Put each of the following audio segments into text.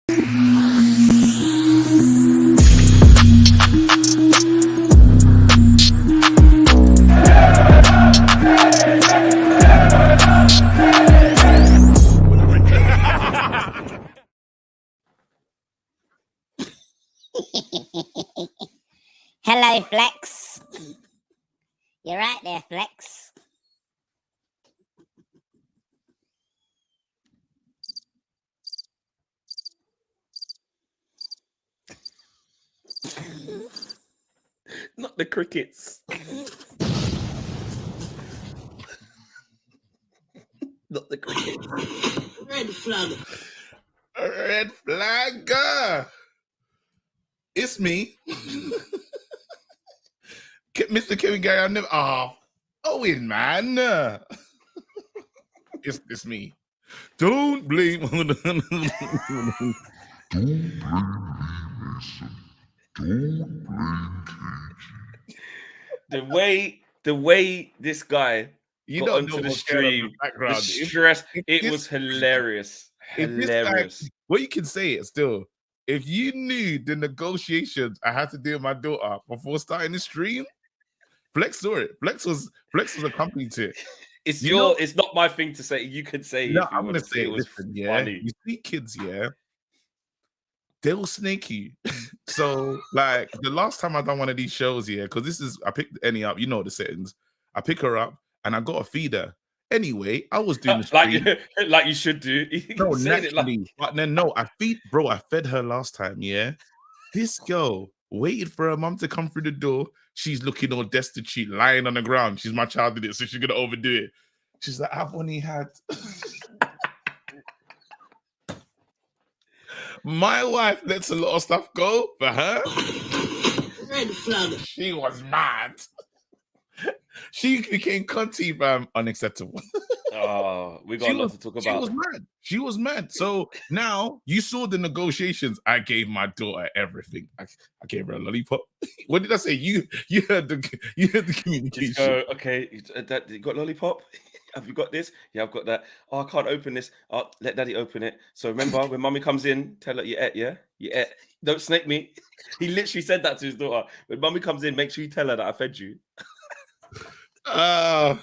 Hello, Flex. You're right there, Flex. Not the crickets. Not the crickets. Red flag. A red flag. It's me. Mr. Kevin Gary, I've never. Owen, man. It's me. Don't blame. Don't blame me. Don't blame The way this guy you got don't onto know the what's going on in stream, background. the stress, it was hilarious. Hilarious. Well, you can say it still. If you knew the negotiations I had to do with my daughter before starting the stream, Flex saw it. Flex was accompanied to it. It's not my thing to say. You could say. No, I'm gonna say it was funny. You see kids, they'll snake you. So, like the last time I done one of these shows, because I picked Annie up, the settings. I pick her up and I got to feed her. Anyway, I was doing the stream. like you should do. No, naturally. But then I fed her last time, This girl waited for her mum to come through the door. She's looking all destitute, lying on the ground. She's my child in it, so she's gonna overdo it. She's like, I've only had my wife lets a lot of stuff go for her. Red flag. She was mad. She became cunty, fam. Unacceptable. Oh, we got a lot to talk about. She was mad. So now you saw the negotiations. I gave my daughter everything. I gave her a lollipop. What did I say? You heard the communication. Just go, okay, you got lollipop? Have you got this? Yeah, I've got that. Oh, I can't open this. Oh, let daddy open it. So remember, when mommy comes in, tell her you ate, yeah? You ate. Don't snake me. He literally said that to his daughter. When mommy comes in, make sure you tell her that I fed you. Oh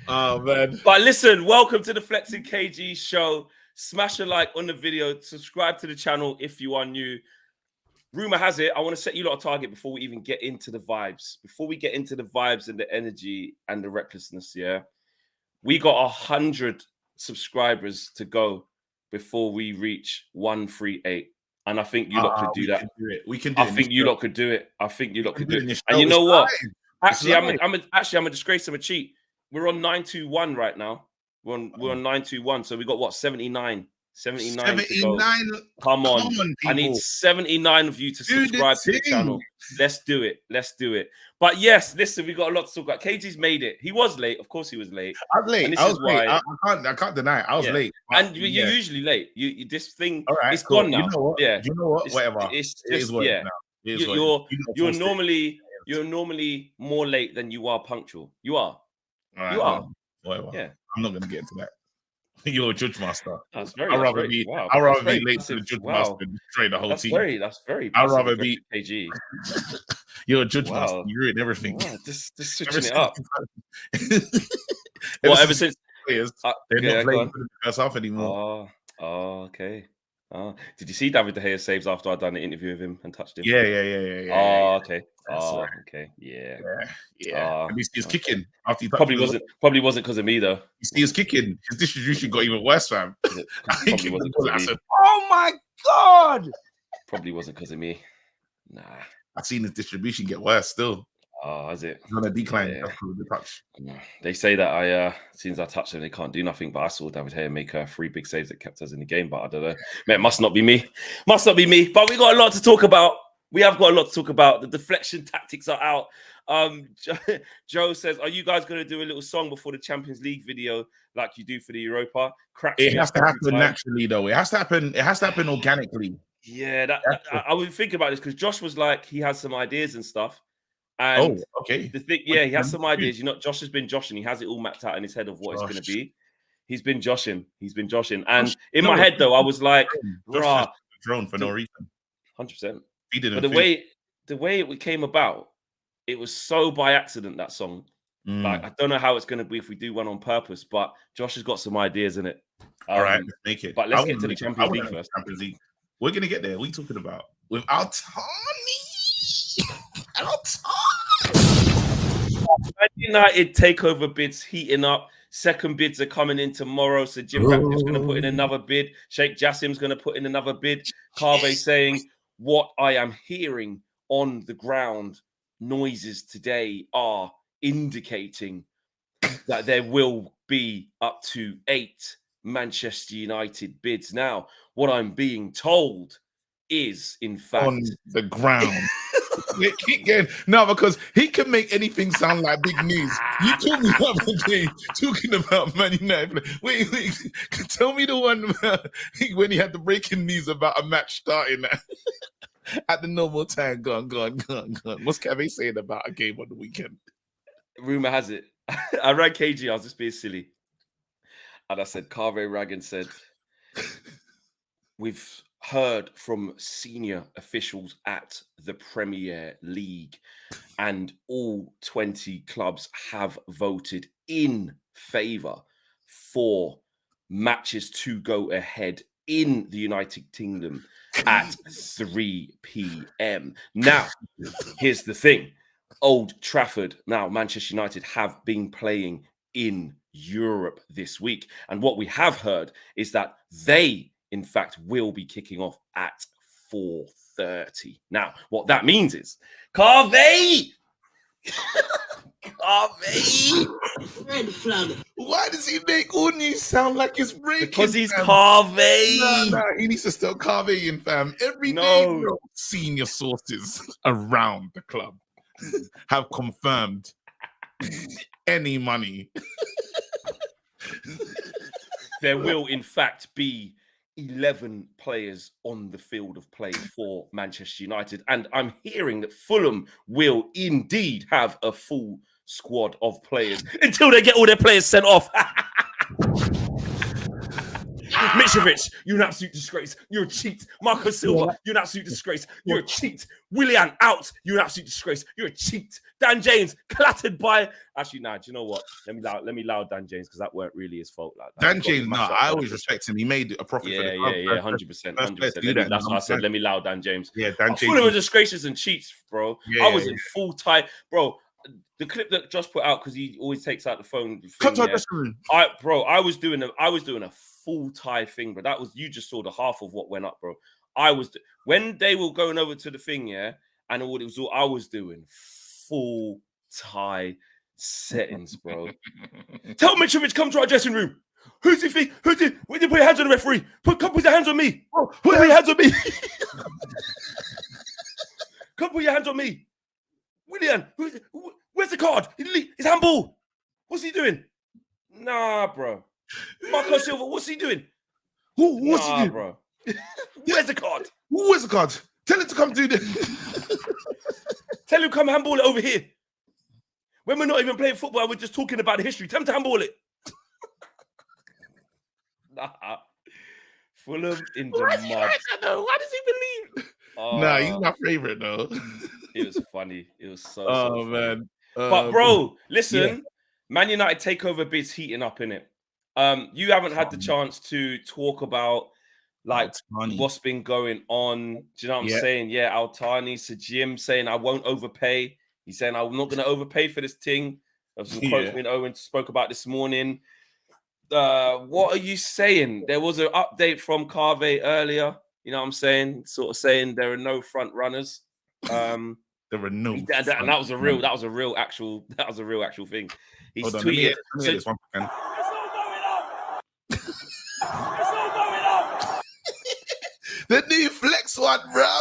man. But listen, welcome to the Flexing KG show. Smash a like on the video. Subscribe to the channel if you are new. Rumor has it, I want to set you lot a target before we even get into the vibes. Before we get into the vibes and the energy and the recklessness, we got 100 subscribers to go before we reach 138. And I think you lot could do that. We can do it. I think you lot could do it. I think you lot could do it. And you know what? Actually, I'm a disgrace. I'm a cheat. We're on 921 right now. We're on 921. So we got what? 79. 79 to go. Come on. I need 79 of you to subscribe to the channel. Let's do it. But yes, listen, we got a lot to talk about. KG's made it. He was late. Of course he was late. I was late. I can't deny it. I was late. And you're usually late. You this thing, it's cool. gone now. You know what? Yeah. You know what? Whatever. It's just, You're normally more late than you are punctual. You are. Right, you are. Whatever. Yeah. I'm not going to get into that. You're a judge master. That's very. I'd rather be late to the judge master and train the whole team. That's very. I'd rather be KG. You're a judge master. You ruin everything. Wow, just switching it up. Ever since they're not playing for the first half anymore. Oh, okay. Did you see David De Gea saves after I done the interview with him and touched him? Yeah. Oh, okay. Okay. Yeah. And he was kicking after he probably wasn't because of me though. He was kicking. His distribution got even worse, fam. Probably wasn't because of me. Said, "Oh my god!" Probably wasn't because of me. Nah. I've seen his distribution get worse still. Oh, has it? He's on a decline after the touch. They say that as soon as I touch them, they can't do nothing. But I saw David Gea make 3 big saves that kept us in the game. But I don't know. Man, it must not be me. But we got a lot to talk about. We have got a lot to talk about. The deflection tactics are out. Joe says, "Are you guys going to do a little song before the Champions League video like you do for the Europa?" It has to happen naturally, though. It has to happen. It has to happen organically. Yeah, I was thinking about this because Josh was like, he has some ideas and stuff. And okay. The thing, he has some ideas. Josh has been joshing. He has it all mapped out in his head of what it's going to be. He's been joshing. And in my head, though, I was like, rah, drone for no reason. 100%. He didn't. But the way it came about, it was so by accident, that song. Like, I don't know how it's going to be if we do one on purpose, but Josh has got some ideas in it. All right, let's make it. But let's get to the Champions League first. Champions League. We're going to get there. What are you talking about? With our Tony. Man United takeover bids heating up. Second bids are coming in tomorrow. So Jim Ratcliffe's going to put in another bid. Sheikh Jassim's going to put in another bid. Carve saying, what I am hearing on the ground, noises today are indicating that there will be up to 8 Manchester United bids. Now, what I'm being told is, in fact, on the ground. Keep going. No, because he can make anything sound like big news. You told me the other day talking about Man United. Wait, tell me the one when he had the breaking news about a match starting at the normal time. Go on. What's Kevin saying about a game on the weekend? Rumor has it. I rang KG. I was just being silly. And I said, Carve rang and said, we've heard from senior officials at the Premier League, and all 20 clubs have voted in favour for matches to go ahead in the United Kingdom at 3 p.m. Now, here's the thing. Old Trafford, now Manchester United, have been playing in Europe this week. And what we have heard is that they, in fact, will be kicking off at 4:30. Now, what that means is, Carve! Red flag. Why does he make all news sound like it's breaking? Because he's fam? Carve! No, he needs to start carving, fam. Every day, bro, senior sources around the club have confirmed any money. There will, in fact, be 11 players on the field of play for Manchester United. And I'm hearing that Fulham will indeed have a full squad of players until they get all their players sent off. Mitrovic, you're an absolute disgrace. You're a cheat. Marco Silva, you're an absolute disgrace. You're a cheat. Willian, out. You're an absolute disgrace. You're a cheat. Dan James, clattered by... Actually, nah, do you know what? Let me allow Dan James, because that weren't really his fault. Like, Dan James, no, I always respect him. He made a profit for the club. Yeah, 100%. That's why I said, let me allow Dan James. Yeah, Dan James. Fulham are disgracious and cheats, bro. Yeah, I was in full tie. Bro, the clip that Josh put out, because he always takes out the phone. I was doing a full tie thing, but that was, you just saw the half of what went up, bro. When they were going over to the thing, yeah, and all it was all, I was doing full tie settings, bro. Tell Mitrovic, come to our dressing room. Who's he? When you put your hands on the referee? Come put your hands on me. Put your hands on me. Come put your hands on me. Willian, where's the card? It's handball. What's he doing? Nah, bro. Marco Silva, what's he doing? What's he doing, bro? Where's the card? Where's the card? Tell him to come do this. Tell him come handball it over here. When we're not even playing football, we're just talking about the history. Tell him to handball it. Nah. Fulham in the mud. Why does he believe? Nah, he's my favorite though. It was funny. It was so funny. Man. But bro, listen, Man United takeover bids heating up, innit? You haven't had the chance to talk about like what's been going on. Do you know what I'm saying? Yeah, Altani, Sir Jim saying I won't overpay. He's saying I'm not gonna overpay for this thing. There was some quotes me and Owen spoke about this morning. What are you saying? There was an update from Carve earlier. You know what I'm saying? Sort of saying there are no front runners. There were no, and that was a real actual thing. He's tweeted. This one second. It's all going off. The new flex one, bro. It's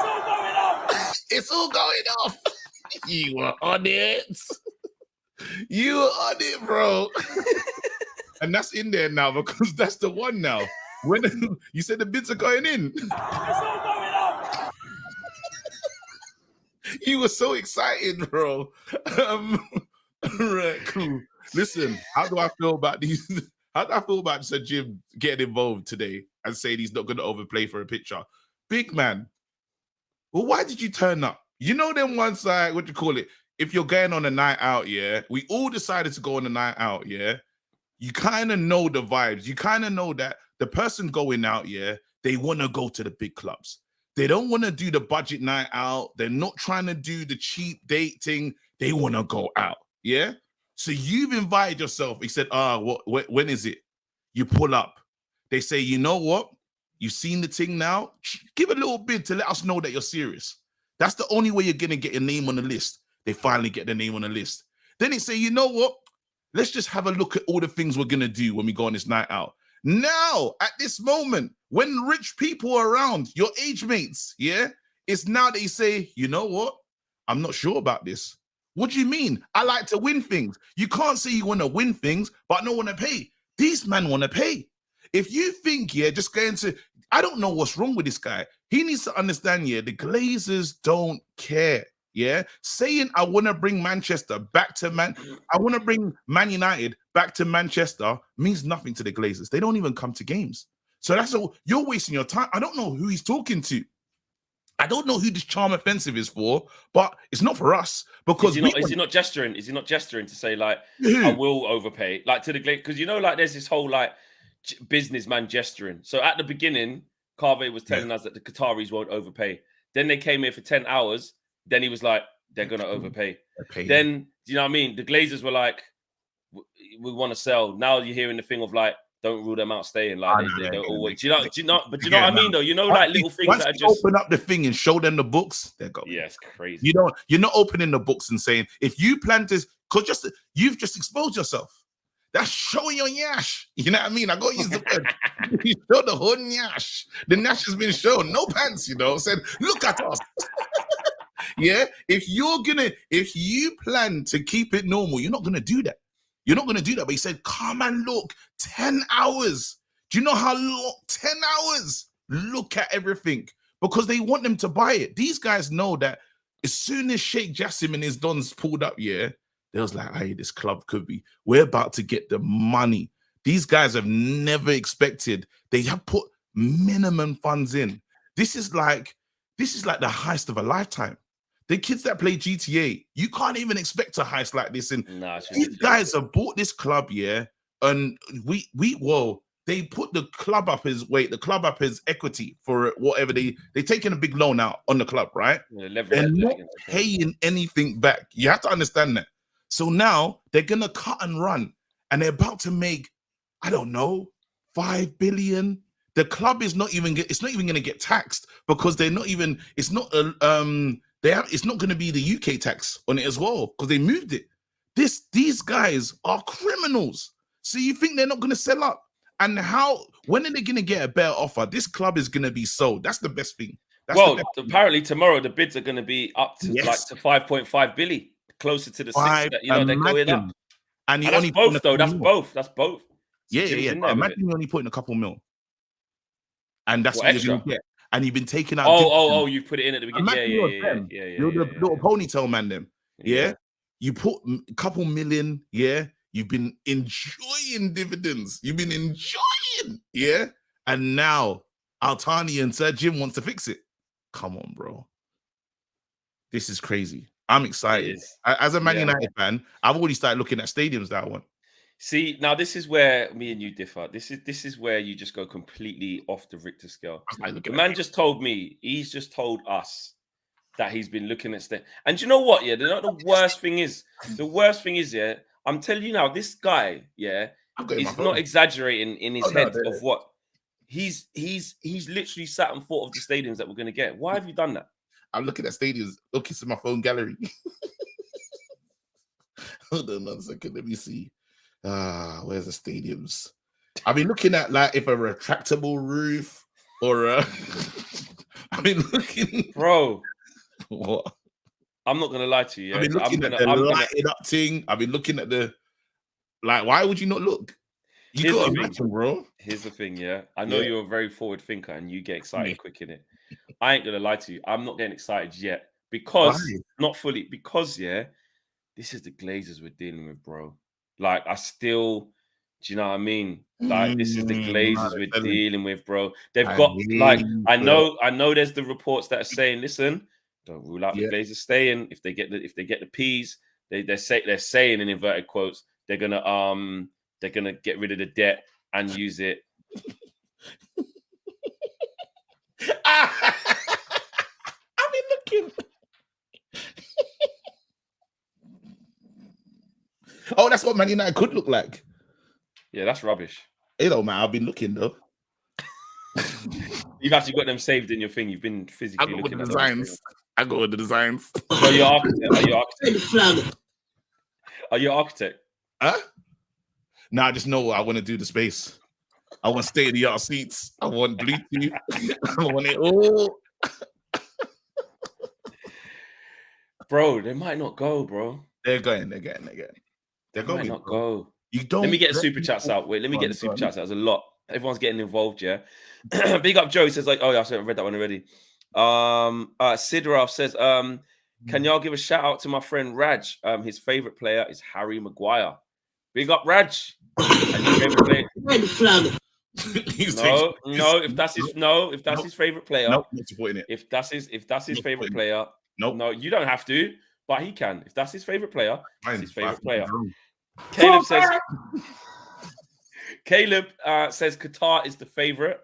all going off. It's all going off. You were on it. You were on it, bro. And that's in there now because that's the one now. When you said the bids are going in. It's all going off. You were so excited, bro. Right, cool. Listen, how do I feel about these? How do I feel about Sir Jim getting involved today and saying he's not going to overplay for a picture? big man. Well, why did you turn up? You know them ones like, what do you call it? If you're going on a night out, yeah, we all decided to go on a night out, yeah. You kind of know the vibes. You kind of know that the person going out, yeah, they want to go to the big clubs. They don't want to do the budget night out. They're not trying to do the cheap date thing. They want to go out, yeah? So you've invited yourself. He said, when is it? You pull up. They say, you know what? You've seen the thing now. Give a little bit to let us know that you're serious. That's the only way you're going to get your name on the list. They finally get the name on the list. Then they say, you know what? Let's just have a look at all the things we're going to do when we go on this night out. Now, at this moment, when rich people are around, your age mates, yeah, it's now they say, you know what? I'm not sure about this. What do you mean? I like to win things. You can't say you want to win things, but not want to pay. These men want to pay. If you think, yeah, just going to, I don't know what's wrong with this guy. He needs to understand, yeah, the Glazers don't care. Yeah, saying I want to bring Manchester back to I want to bring Man United back to Manchester means nothing to the Glazers. They don't even come to games. So that's all. You're wasting your time. I don't know who he's talking to. I don't know who this charm offensive is for, but it's not for us because is he not gesturing? Is he not gesturing to say like I will overpay, like to the Glazers? Because you know, like there's this whole like businessman gesturing. So at the beginning, Carve was telling us that the Qataris won't overpay. Then they came here for 10 hours. Then he was like, they're going to overpay. Then, do you know what I mean? The Glazers were like, we want to sell. Now you're hearing the thing of like, don't rule them out staying. Like, they don't always. Do you know what I mean, though? You know, like little things that are just. Open up the thing and show them the books, they're going. Yeah, it's crazy. You're not opening the books and saying, if you plan to, because you've just exposed yourself. That's showing your nyash. You know what I mean? I got to use the word. You show the whole nyash. The nyash has been shown. No pants, you know. Said, look at us. Yeah, if you plan to keep it normal, you're not gonna do that. You're not gonna do that. But he said, come and look, 10 hours. Do you know how long? 10 hours. Look at everything because they want them to buy it. These guys know that as soon as Sheikh Jassim and his dons pulled up, yeah, they was like, hey, this club could be. We're about to get the money. These guys have never expected. They have put minimum funds in. This is like the heist of a lifetime. The kids that play GTA, you can't even expect a heist like this. And these guys have bought this club, yeah, and they put the club up as equity for whatever they taking a big loan out on the club, right? They're not paying anything back. You have to understand that. So now they're gonna cut and run, and they're about to make, I don't know, 5 billion. The club is not even going to get taxed because they're not even. It's not it's not going to be the UK tax on it as well because they moved it. These guys are criminals. So you think they're not going to sell up? And when are they going to get a better offer? This club is going to be sold. That's the best thing. Apparently tomorrow the bids are going to be up to like to 5.5 billion, closer to the 6 that they're going up. And that's both though. That's both. Yeah. Imagine you only putting a couple mil, and that's what you're going to get. And you've been taking out. You put it in at the beginning. Yeah. You're the little ponytail man, them. Yeah. You put a couple million. Yeah. You've been enjoying dividends. You've been enjoying. Yeah. And now Altani and Sir Jim wants to fix it. Come on, bro. This is crazy. I'm excited. As a Man United fan, I've already started looking at stadiums that I want. See, now this is where me and you differ. This is where you just go completely off the Richter scale. The man just told me, he's just told us that he's been looking at and you know what? Yeah, the worst thing is, yeah, I'm telling you now, this guy, yeah, he's not exaggerating in his head of what he's literally sat and thought of the stadiums that we're going to get. Why have you done that? I'm looking at stadiums, looking at my phone gallery. Hold on 1 second, let me see. Where's the stadiums? I've been looking at like if a retractable roof or I've been looking, bro. What? I'm not gonna lie to you. Yeah? I've been looking at the lighted up thing. I've been looking at the why would you not look? You got to imagine, bro. Here's the thing, yeah. I know you're a very forward thinker and you get excited quick in it. I ain't gonna lie to you. I'm not getting excited yet because not fully because this is the Glazers we're dealing with, bro. Like, I still, Do you know what I mean? Like, this is the Glazers we're dealing with, bro. They've I got like, mean, I know there's the reports that are saying, listen, don't rule out the Yeah. Glazers staying. If they get the P's, they're saying in inverted quotes, they're gonna get rid of the debt and use it. I've been looking. Oh, that's what Man United could look like. Yeah, that's rubbish. You know, man, I've been looking though. You've actually got them saved in your thing. You've been I physically go with looking the at designs. I go with the designs. them. Are you architect? Red flag. Are you architect? Huh? Nah, I just know I want to do the space. I want state-of-the-art seats. I want Bluetooth. I want it all. Bro, they might not go, bro. They're going. They're They going. might not go. You don't. Let me get the super chats out. Wait, let me get the super chats out. There's a lot. Everyone's getting involved, yeah. Big up Joe. He says, like, oh, yeah, I read that one already. Sidraf says, can y'all give a shout out to my friend Raj? His favorite player is Harry Maguire. Big up Raj. And your favorite player? Red flag. No, if that's his favorite player. Nope, not supporting it. If that's his favorite player, Nope. No, you don't have to, but he can. If that's his favorite player, Fine, it's his favorite player. Caleb says Qatar is the favorite.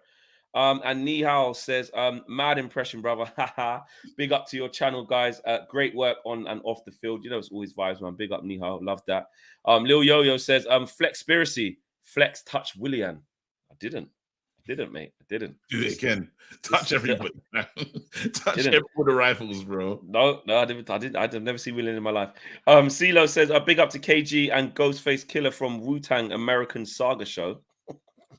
And Nihal says, mad impression, brother. Haha. Big up to your channel, guys. Great work on and off the field. You know, it's always vibes, man. Big up, Nihal. Love that. Lil Yo-Yo says, Flexpiracy. Flex touch Willian. I didn't, mate. I didn't. Do it again. Touch everybody. Touch every with the rifles, bro. No, I didn't. I've never seen Willian in my life. CeeLo says, big up to KG and Ghostface Killer from Wu-Tang American Saga Show.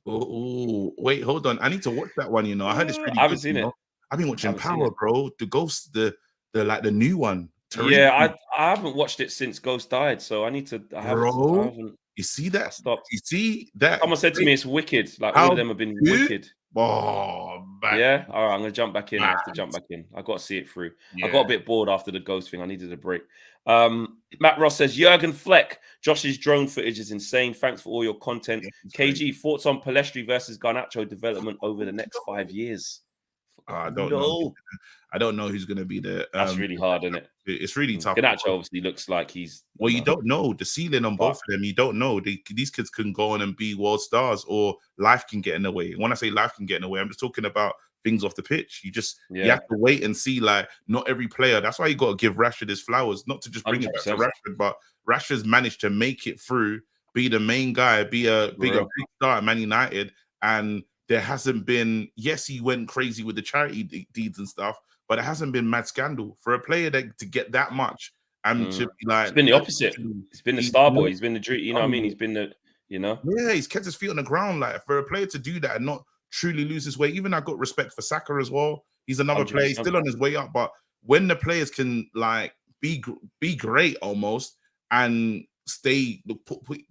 Oh, wait, hold on. I need to watch that one. You know, I heard it's really. I haven't seen it. I've been watching Power, bro. The Ghost, the like the new one. Tariq. Yeah, I haven't watched it since Ghost died, so I need to. I haven't. You see that? I stopped. You see that? Someone said to me it's wicked. Like all of them have been wicked. Oh, man. Yeah. All right, I'm gonna jump back in. I have to jump back in. I got to see it through. Yeah. I got a bit bored after the Ghost thing. I needed a break. Matt Ross says Jurgen Fleck. Josh's drone footage is insane. Thanks for all your content. KG, thoughts on Palestri versus Garnacho development over the next 5 years? I don't know. I don't know who's going to be the. That's really hard, isn't it? It's really tough. Garnacho obviously looks like he's. Well, you don't know the ceiling on both of them. You don't know. These kids can go on and be world stars, or life can get in the way. When I say life can get in the way, I'm just talking about things off the pitch. You have to wait and see. Like, not every player. That's why you got to give Rashford his flowers, not to just bring 100%. It back to Rashford, but Rashford's managed to make it through, be the main guy, be a big star at Man United, and there hasn't been. Yes, he went crazy with the charity deeds and stuff, but it hasn't been mad scandal for a player to get that much and to be like. It's been the opposite. It's been the star boy. He's been the dream. You know what I mean? He's been the. You know. Yeah, he's kept his feet on the ground. Like, for a player to do that and not truly lose his way. Even I got respect for Saka as well. He's another 100%. Player. He's still on his way up, but when the players can like be great almost and stay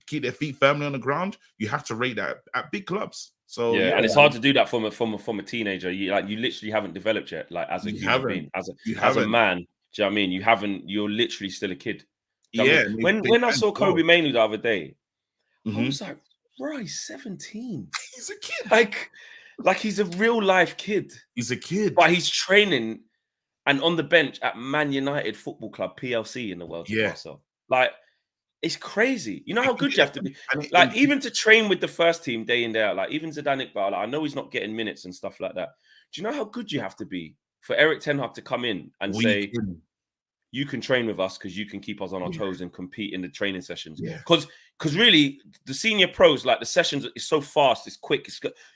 keep their feet firmly on the ground, you have to rate that at big clubs. So yeah, and it's hard to do that from a teenager. You literally haven't developed yet, like as a human being, as a man. Do you know what I mean? You haven't. You're literally still a kid. Yeah. I mean? When I saw Kobe Mainoo the other day, I was like, bro, he's 17. He's a kid. Like he's a real life kid. He's a kid, but he's training and on the bench at Man United Football Club PLC in the world. Yeah, like. It's crazy. You know how good you have to be. Like, even to train with the first team day in, day out, like even Zidane Iqbal, like, I know he's not getting minutes and stuff like that. Do you know how good you have to be for Eric Ten Hag to come in and say, you can train with us because you can keep us on our toes and compete in the training sessions? Because really, the senior pros, like the sessions is so fast, it's quick.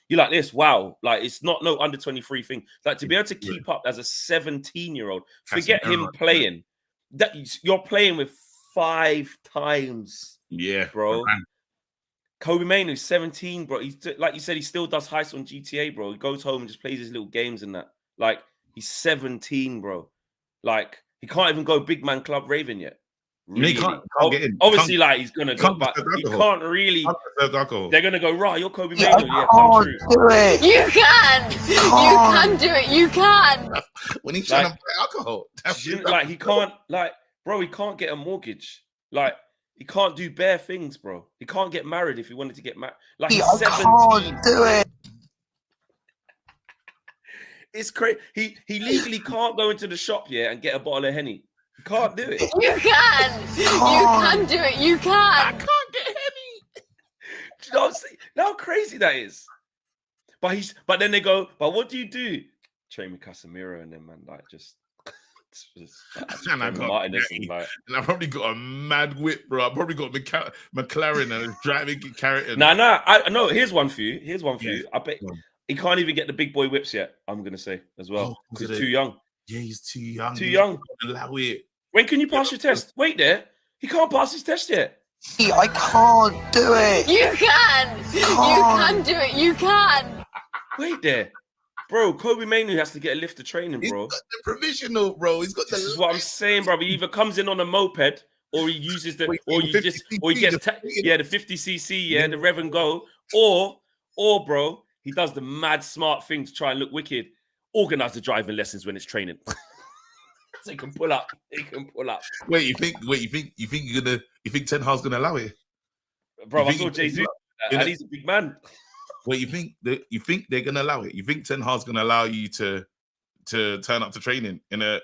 You're like this, wow. Like, it's not no under 23 thing. Like, to be able to keep up as a 17-year-old, forget him playing. That you're playing with 5 times, bro. Kobe Mainoo, 17, bro. He's like you said, he still does heists on GTA, bro. He goes home and just plays his little games and that. Like, he's 17, bro. Like, he can't even go big man club raving yet. Really. Can't get in. Obviously, like he's gonna go, but he can't really. They're gonna go, right? You're Kobe Mainoo, come true. Do it. You can. You can do it. You can. When he's trying to play alcohol, like he can't, like. Bro, he can't get a mortgage. Like, He can't do bare things, bro. He can't get married if he wanted to get married. Like he's I 17. can't do it. It's crazy. He legally can't go into the shop and get a bottle of Henny. He can't do it. You can. You can do it. You I can. can't get Henny. Do you know what I'm saying? How crazy that is. But then they go, but what do you do? Train with Casemiro and then, man, like just And I got and I probably got a mad whip, bro. I probably got McLaren and a driving carrot. No. Here's one for you. You. I bet he can't even get the big boy whips yet. I'm gonna say as well because he's too young. Yeah, he's too young. Too young. Allow it. When can you pass your test? Wait there. He can't pass his test yet. I can't do it. You can. You can do it. You can. Wait there. Bro, Kobe Mainu has to get a lift to training, bro. He's got the provisional, bro. He's got This is what I'm saying, bro. He either comes in on a moped or he uses the, or he gets the 50cc, the rev and go, or bro, he does the mad smart thing to try and look wicked. Organize the driving lessons when it's training, so he can pull up. Wait, you think Ten Hag's gonna allow it, bro? I saw Jesus, and he's a big man. Wait, you think they're gonna allow it? You think Ten Hag's gonna allow you to turn up to training in a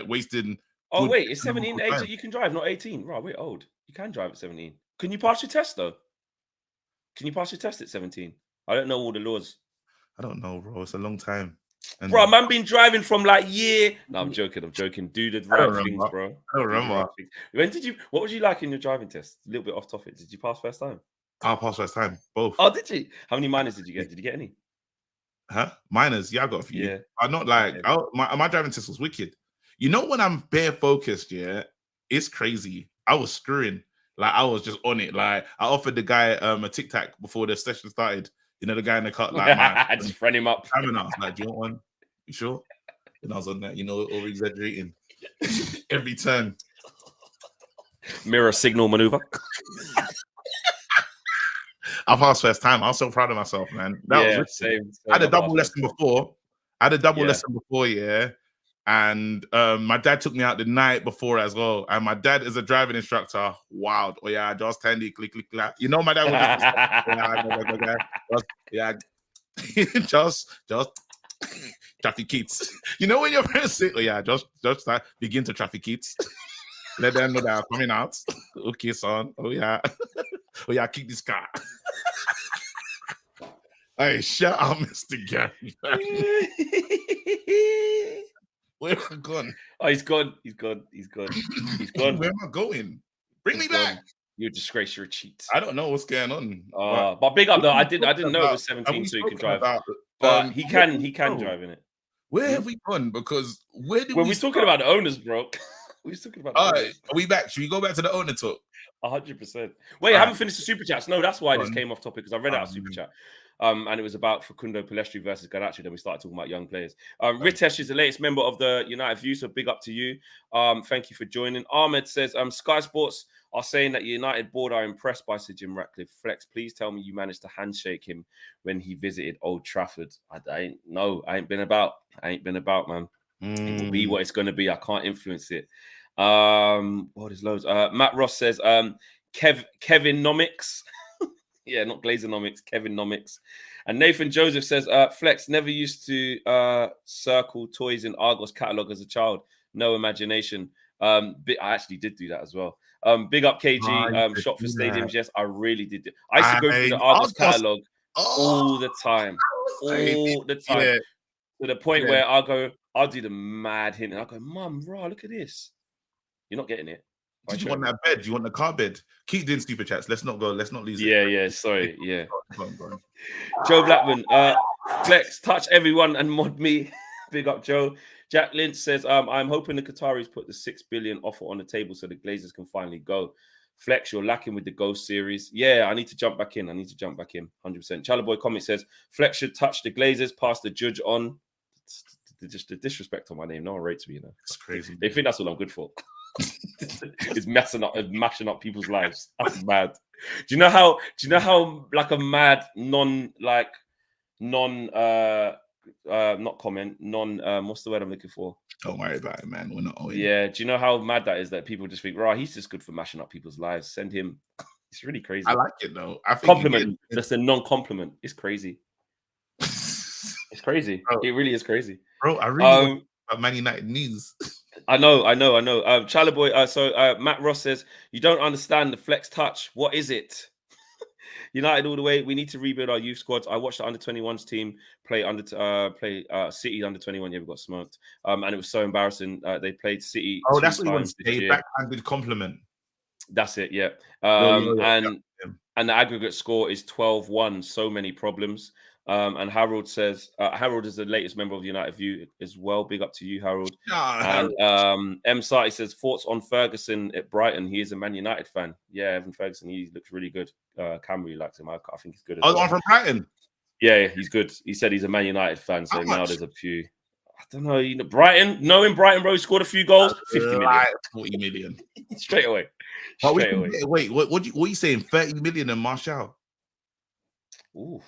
wasting? Oh wait, it's 17 age that you can drive, not 18. Right, we're old. You can drive at 17. Can you pass your test though? Can you pass your test at 17? I don't know all the laws. I don't know, bro. It's a long time. And bro, man, been driving from like year. No, I'm joking. Do the right things, bro. I don't remember. When did you? What was you like in your driving test? A little bit off topic. Did you pass first time? I passed first time, both. Oh, did you? How many minors did you get? Did you get any? Huh? Minors? Yeah, I got a few. Yeah. I'm not like my driving test was wicked. You know when I'm bare focused, it's crazy. I was screwing. Like I was just on it. Like I offered the guy a Tic Tac before the session started. You know the guy in the cut, like I just friend him up. I was like, "Do you want one? You sure?" And I was on that, over exaggerating every turn. Mirror signal maneuver. I passed first time. I was so proud of myself, man. That was same. I had a double lesson before. And my dad took me out the night before as well. And my dad is a driving instructor. Wild. Oh yeah, just handy, click, click, clap. You know my dad was just traffic kids. You know when your parents say, oh yeah, just start, begin to traffic kids. Let them know that I'm coming out. Okay, son. Oh yeah. Oh yeah, kick this car. Hey, shout out Mr. Gary. Where am I gone? Oh, he's gone. He's gone. Where am I going? Bring me back. You're a disgrace. You're a cheat. I don't know what's going on. But big up though. I didn't know it was 17, so you can drive. But he can drive in it. Where have we gone? Because where did we're talking about the owners, bro. We're talking about. All right, are we back? Should we go back to the owner talk? 100%. Wait, I haven't finished the super chats. No, that's why this came off topic because I read out a super chat. And it was about Facundo Palestri versus Garnacho. Then we started talking about young players. Ritesh is the latest member of the United View, so big up to you. Thank you for joining. Ahmed says, Sky Sports are saying that United board are impressed by Sir Jim Ratcliffe. Flex, please tell me you managed to handshake him when he visited Old Trafford. I ain't been about, man. It will be what it's going to be. I can't influence it. There's loads. Matt Ross says, Kevin Nomics. Yeah, not Glazer Kevin Nomics. And Nathan Joseph says, Flex never used to circle toys in Argos catalogue as a child. No imagination. I actually did do that as well. Big up KG, shop for stadiums. Yes, I really did. I used to go through the Argos catalogue all the time. All the time. Yeah. To the point where I'll do the mad hint and I'll go, Mum, raw, look at this. You're not getting it. Did you want that bed? Do you want the car bed? Keep doing super chats. Let's not lose it. Yeah, sorry. Yeah. Go on. Joe Blackman, Flex, touch everyone and mod me. Big up, Joe. Jack Lynch says, I'm hoping the Qataris put the 6 billion offer on the table so the Glazers can finally go. Flex, you're lacking with the Ghost series. Yeah, I need to jump back in. 100%. Chalaboy Comic says, Flex should touch the Glazers, pass the judge on. Just the disrespect on my name. No one rates me, It's crazy. They think that's what I'm good for. It's mashing up people's lives. That's mad. Do you know how like a mad non not comment, what's the word I'm looking for? Don't worry about it, man. We're not owing. Yeah, do you know how mad that is that people just think, right, he's just good for mashing up people's lives. Send him. It's really crazy. I like it though. I think Compliment. That's a non-compliment. It's crazy. It's crazy. Bro. It really is crazy. Bro, I really want about Man United news. I know. Chalaboy, Matt Ross says, you don't understand the flex touch. What is it? United all the way. We need to rebuild our youth squads. I watched the under-21s team play City under-21. Yeah, we got smoked. And it was so embarrassing. They played City. Oh, that's what you want to say. Backhanded compliment. That's it. Yeah. And the aggregate score is 12-1. So many problems. And Harold says, Harold is the latest member of United View as well. Big up to you, Harold. And M. Sati says, thoughts on Ferguson at Brighton. He is a Man United fan. Yeah, Evan Ferguson, he looks really good. Cam really likes him. I think he's good as well. I'm from Brighton? Yeah, he's good. He said he's a Man United fan. So now there's a few. I don't know. Brighton, knowing Brighton, bro, scored a few goals. 50 million. 40 million. Straight away. Wait, what are you saying? 30 million and Martial? Ooh.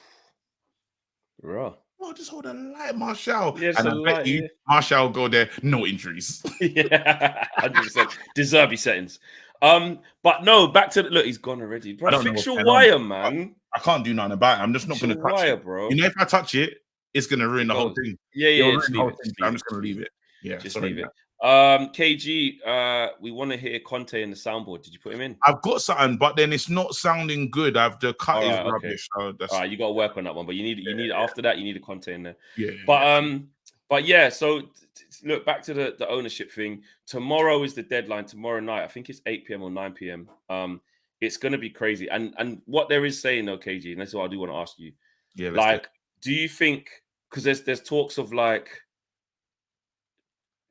Raw. Oh, just hold a light, Martial. Yeah, and I bet you Martial go there, no injuries. Yeah, 100%. Deservy settings. But no, back to look, he's gone already. Bro, fix your wire, man. I can't do nothing about it. I'm just not going to touch it, bro. You know, if I touch it, it's going to ruin the whole thing. Yeah. I'm just going to leave it. Yeah, just leave it. KG, we want to hear Conte in the soundboard. Did you put him in? I've got something, but then it's not sounding good. The cut is rubbish. So that's... All right, you got to work on that one. But you need after that, you need a Conte in there. Yeah. But yeah. So look back to the ownership thing. Tomorrow is the deadline. Tomorrow night, I think it's 8 p.m. or 9 p.m. It's going to be crazy. And what there is saying though, KG, and that's what I do want to ask you. Yeah. Like, do you think because there's talks of like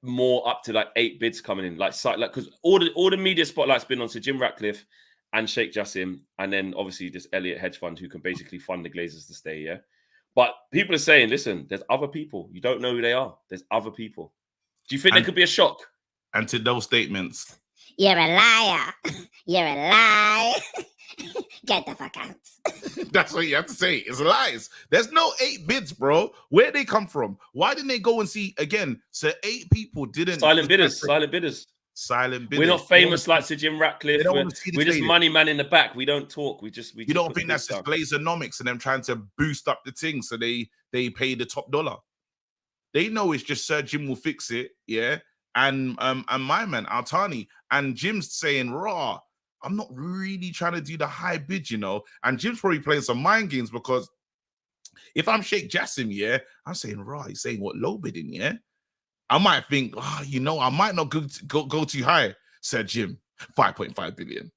more up to like 8 bids coming in, like because all the media spotlight's been on Sir Jim Ratcliffe and Sheikh Jassim, and then obviously this Elliott hedge fund who can basically fund the Glazers to stay. Yeah, but people are saying, listen, there's other people. You don't know who they are. There's other people. Do you think there could be a shock? And to those statements, you're a liar. You're a lie. Get the fuck out. That's what you have to say. It's lies. There's no 8 bids, bro. Where'd they come from? Why didn't they go and see again? So 8 people didn't. Silent bidders. We're not famous like Sir Jim Ratcliffe. We're just money man in the back. We don't talk. We just. You don't think that's just Glazeronomics and them trying to boost up the thing so they pay the top dollar? They know it's just Sir Jim will fix it, yeah. And my man Altani and Jim's saying raw. I'm not really trying to do the high bid, you know. And Jim's probably playing some mind games because if I'm Sheikh Jassim, yeah, I'm saying raw. He's saying what low bidding, yeah. I might think, I might not go too high. Said Jim, 5.5 billion.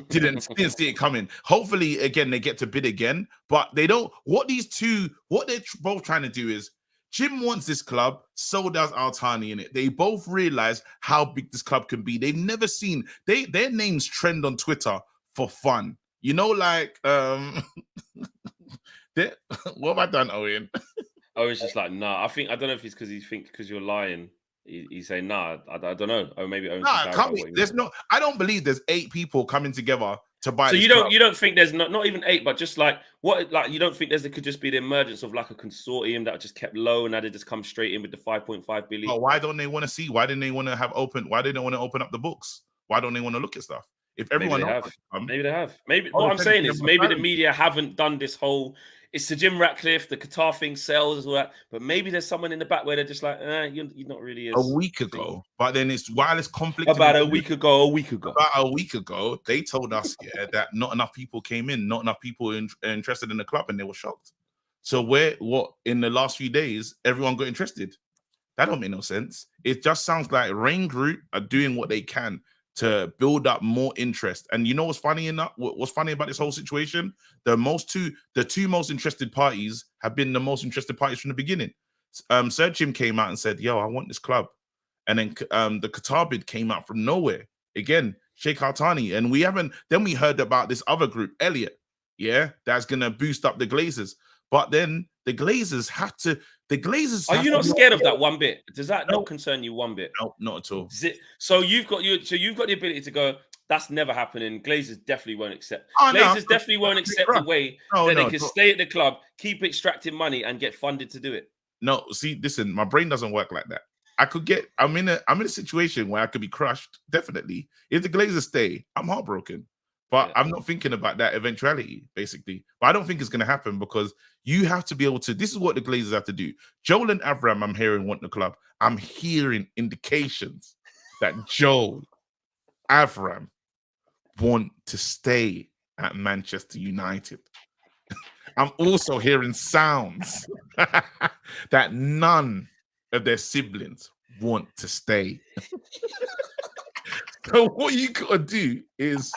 Didn't see it coming. Hopefully, again, they get to bid again, but they don't. What they're both trying to do is Jim wants this club, so does Altani in it. They both realize how big this club can be. They've never seen their names trend on Twitter for fun. You know, like what have I done, Owen? Owen's just like, nah. I don't know if it's because you're lying. He's saying, nah, I don't know. Oh, maybe Owen. Nah, there's no. I don't believe there's 8 people coming together to buy. So you don't think there's not even 8, but just like what? Like you don't think there could just be the emergence of like a consortium that just kept low and now they just come straight in with the 5.5 billion. Oh, why don't they want to see? Why didn't they want to have open? Why didn't they want to open up the books? Why don't they want to look at stuff? If everyone maybe they have. Maybe what I'm saying is maybe the media haven't done this whole. It's Sir Jim Ratcliffe, the Qatar thing sells, all that. But maybe there's someone in the back where they're just like, you're not really a week ago. But then it's wireless conflict. About a week ago. About a week ago, they told us that not enough people came in, not enough people interested in the club, and they were shocked. So in the last few days, everyone got interested. That don't make no sense. It just sounds like Rain Group are doing what they can to build up more interest. And you know what's funny what's funny about this whole situation? The two most interested parties have been the most interested parties from the beginning. Sir Jim came out and said, yo, I want this club. And then the Qatar bid came out from nowhere. Again, Sheikh Altani. And we heard about this other group, Elliott, yeah, that's gonna boost up the Glazers. But then the Glazers have to. Are you not scared of that one bit? Does that not concern you one bit? No, not at all. So you've got the ability to go. That's never happening. Glazers definitely won't accept. Glazers definitely won't accept the way that they can stay at the club, keep extracting money, and get funded to do it. No, see, listen, my brain doesn't work like that. I'm in a situation where I could be crushed, definitely. If the Glazers stay, I'm heartbroken. But I'm not thinking about that eventuality, basically. But I don't think it's going to happen because you have to be able to. This is what the Glazers have to do. Joel and Avram, I'm hearing, want the club. I'm hearing indications that Joel, Avram want to stay at Manchester United. I'm also hearing sounds that none of their siblings want to stay. So what you gotta do is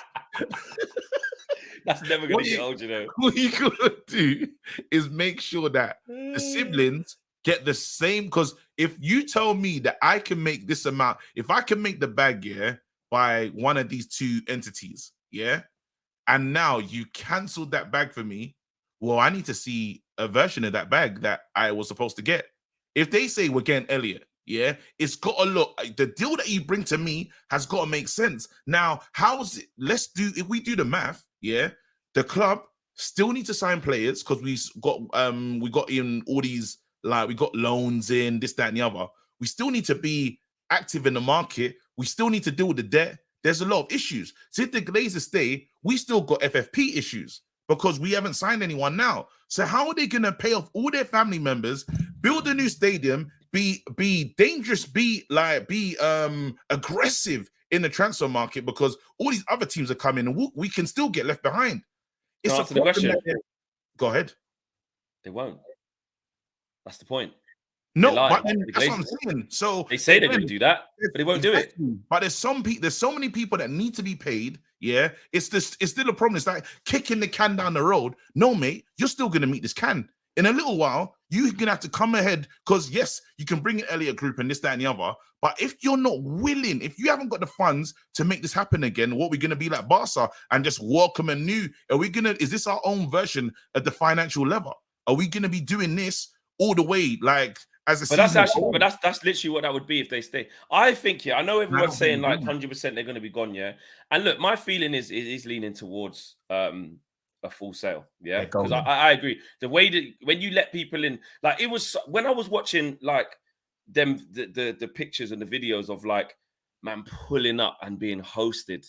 that's never gonna get old, you know. What you gotta do is make sure that the siblings get the same. Because if you tell me that I can make this amount, if I can make the bag, by one of these two entities, and now you canceled that bag for me, well, I need to see a version of that bag that I was supposed to get. If they say we're getting Elliot, it's got to look, the deal that you bring to me has got to make sense. Now, how's it? If we do the math, the club still need to sign players because we got in all these, like, we got loans in, this, that, and the other. We still need to be active in the market. We still need to deal with the debt. There's a lot of issues. So if the Glazers stay, we still got FFP issues because we haven't signed anyone now. So how are they going to pay off all their family members, build a new stadium, be dangerous, be aggressive in the transfer market because all these other teams are coming and we can still get left behind? It's answer the question. Go ahead. They won't. That's the point. No, but that's what I'm saying. So they say they're going to do that, but they won't do it. But there's so many people that need to be paid. It's still a problem. It's like kicking the can down the road. No, mate, you're still going to meet this can in a little while. You're going to have to come ahead because yes, you can bring in Elliott Group and this, that, and the other. But if you're not willing, if you haven't got the funds to make this happen again, what we're going to be like Barca and just welcome a new? Is this our own version of the financial lever? Are we going to be doing this all the way like? But that's literally what that would be if they stay. I think, I know everyone's saying like 100% they're going to be gone, And look, my feeling is leaning towards a full sale, because I agree. The way that when you let people in, like it was when I was watching like the pictures and the videos of like man pulling up and being hosted,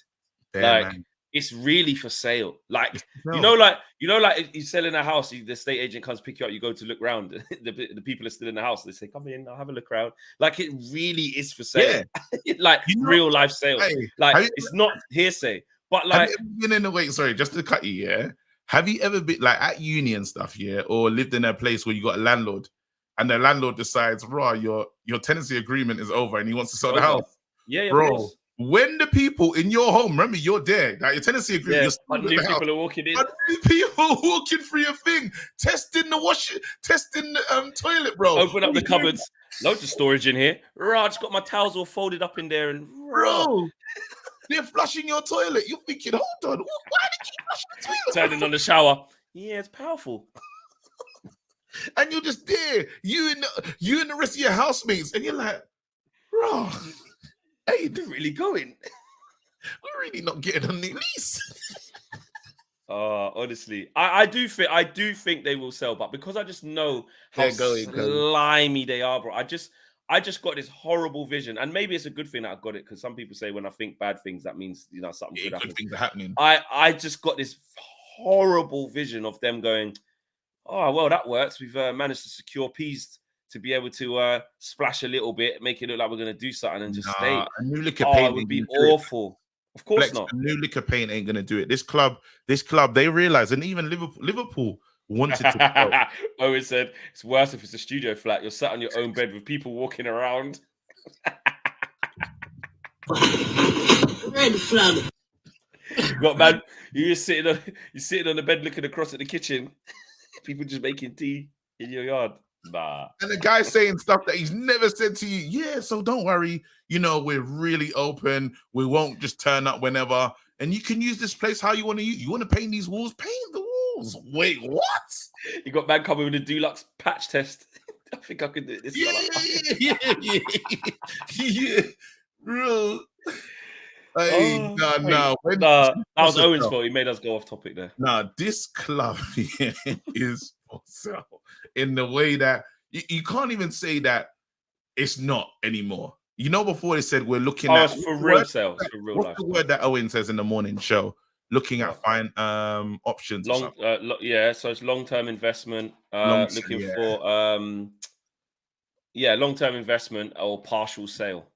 man. It's really for sale. Like, you know, like if you're selling a house, the estate agent comes pick you up, you go to look around. The people are still in the house. They say, come in, I'll have a look around. Like, it really is for sale. Like, real life sales. Like, it's not hearsay. But like, have you ever been in the way, sorry, just to cut you, have you ever been like at uni and stuff, or lived in a place where you got a landlord and the landlord decides, raw, your tenancy agreement is over and he wants to sell the house? Yeah, bro. When the people in your home, remember you're there, like your tenancy agreement, new people are walking in. New people walking through your thing, testing the toilet, bro. Open up the cupboards, loads of storage in here. Raj got my towels all folded up in there, and bro, they're flushing your toilet. You're thinking, hold on, why did you flush the toilet? Turning on the shower. Yeah, it's powerful. And you're just there, you and the rest of your housemates, and you're like, bro. Hey, they're really going. We're really not getting a new lease. Honestly, I do think they will sell, but because I just know how slimy they are, bro. I just got this horrible vision, and maybe it's a good thing that I got it because some people say when I think bad things, that means something good happens. Things are happening. I just got this horrible vision of them going, oh well, that works. We've managed to secure peas to be able to splash a little bit, make it look like we're going to do something and just stay. A new liquor paint would be awful. Of course not. A new liquor paint ain't going to do it. This club, they realize, and even Liverpool wanted to. Owen said, it's worse if it's a studio flat. You're sat on your own bed with people walking around. Red flag. Got man, you're sitting on the bed looking across at the kitchen. People just making tea in your yard. Nah. And the guy saying stuff that he's never said to you. Yeah, so don't worry. We're really open. We won't just turn up whenever. And you can use this place how you want to use. You want to paint these walls? Paint the walls. Wait, what? You got man coming with a deluxe patch test. I think I could do this. Yeah. Bro. Hey, no. That was Owen's fault. He made us go off topic there. Nah, this club is for sale in the way that You can't even say that it's not anymore. You know, before they said we're looking Oh, at it's for real sales, for real what's life. the word that Owen says in the morning show? Looking at What? fine options. or Long, something. yeah. So it's long-term investment. Long- Looking yeah. for long-term investment or partial sale.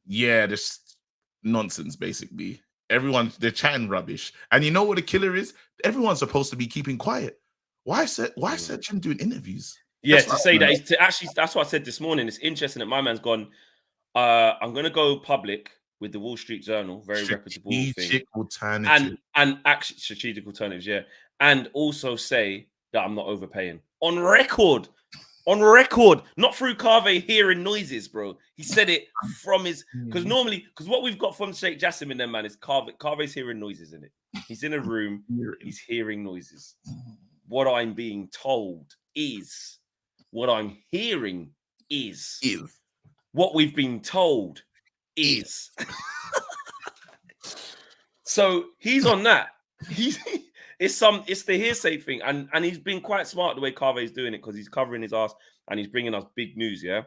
Yeah, just nonsense, basically. They're chatting rubbish. And you know what the killer is? Everyone's supposed to be keeping quiet. Why Seth him doing interviews? Yeah, That's to what I say wanna that know. actually, that's what I said this morning. It's interesting that my man's gone. I'm gonna go public with the Wall Street Journal, very reputable thing, Strategic alternative. and actually strategic alternatives, yeah, and also say that I'm not overpaying on record. On record, not through Carve hearing noises, bro. He said it from his because what we've got from Sheikh Jassim in them, man, is Carve's hearing noises in it. He's in a room, he's hearing noises. What I'm being told is what I'm hearing is what we've been told is. So he's on that. It's the hearsay thing, and he's been quite smart the way Carve is doing it because he's covering his ass and he's bringing us big news, yeah.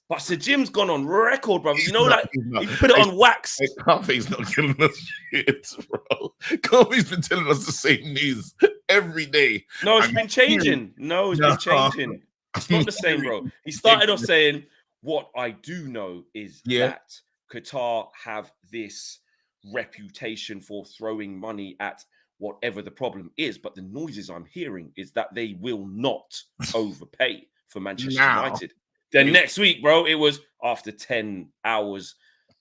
But Sir Jim's gone on record, bro. You know, like he put it on wax. Carve's not killing us shit, bro. Carve's been telling us the same news every day. No, it's been changing. No, it's been changing. It's not the same, bro. He started off saying, "What I do know is that Qatar have this reputation for throwing money at whatever the problem is, but the noises I'm hearing is that they will not overpay for Manchester United." Then next week, bro, it was after 10 hours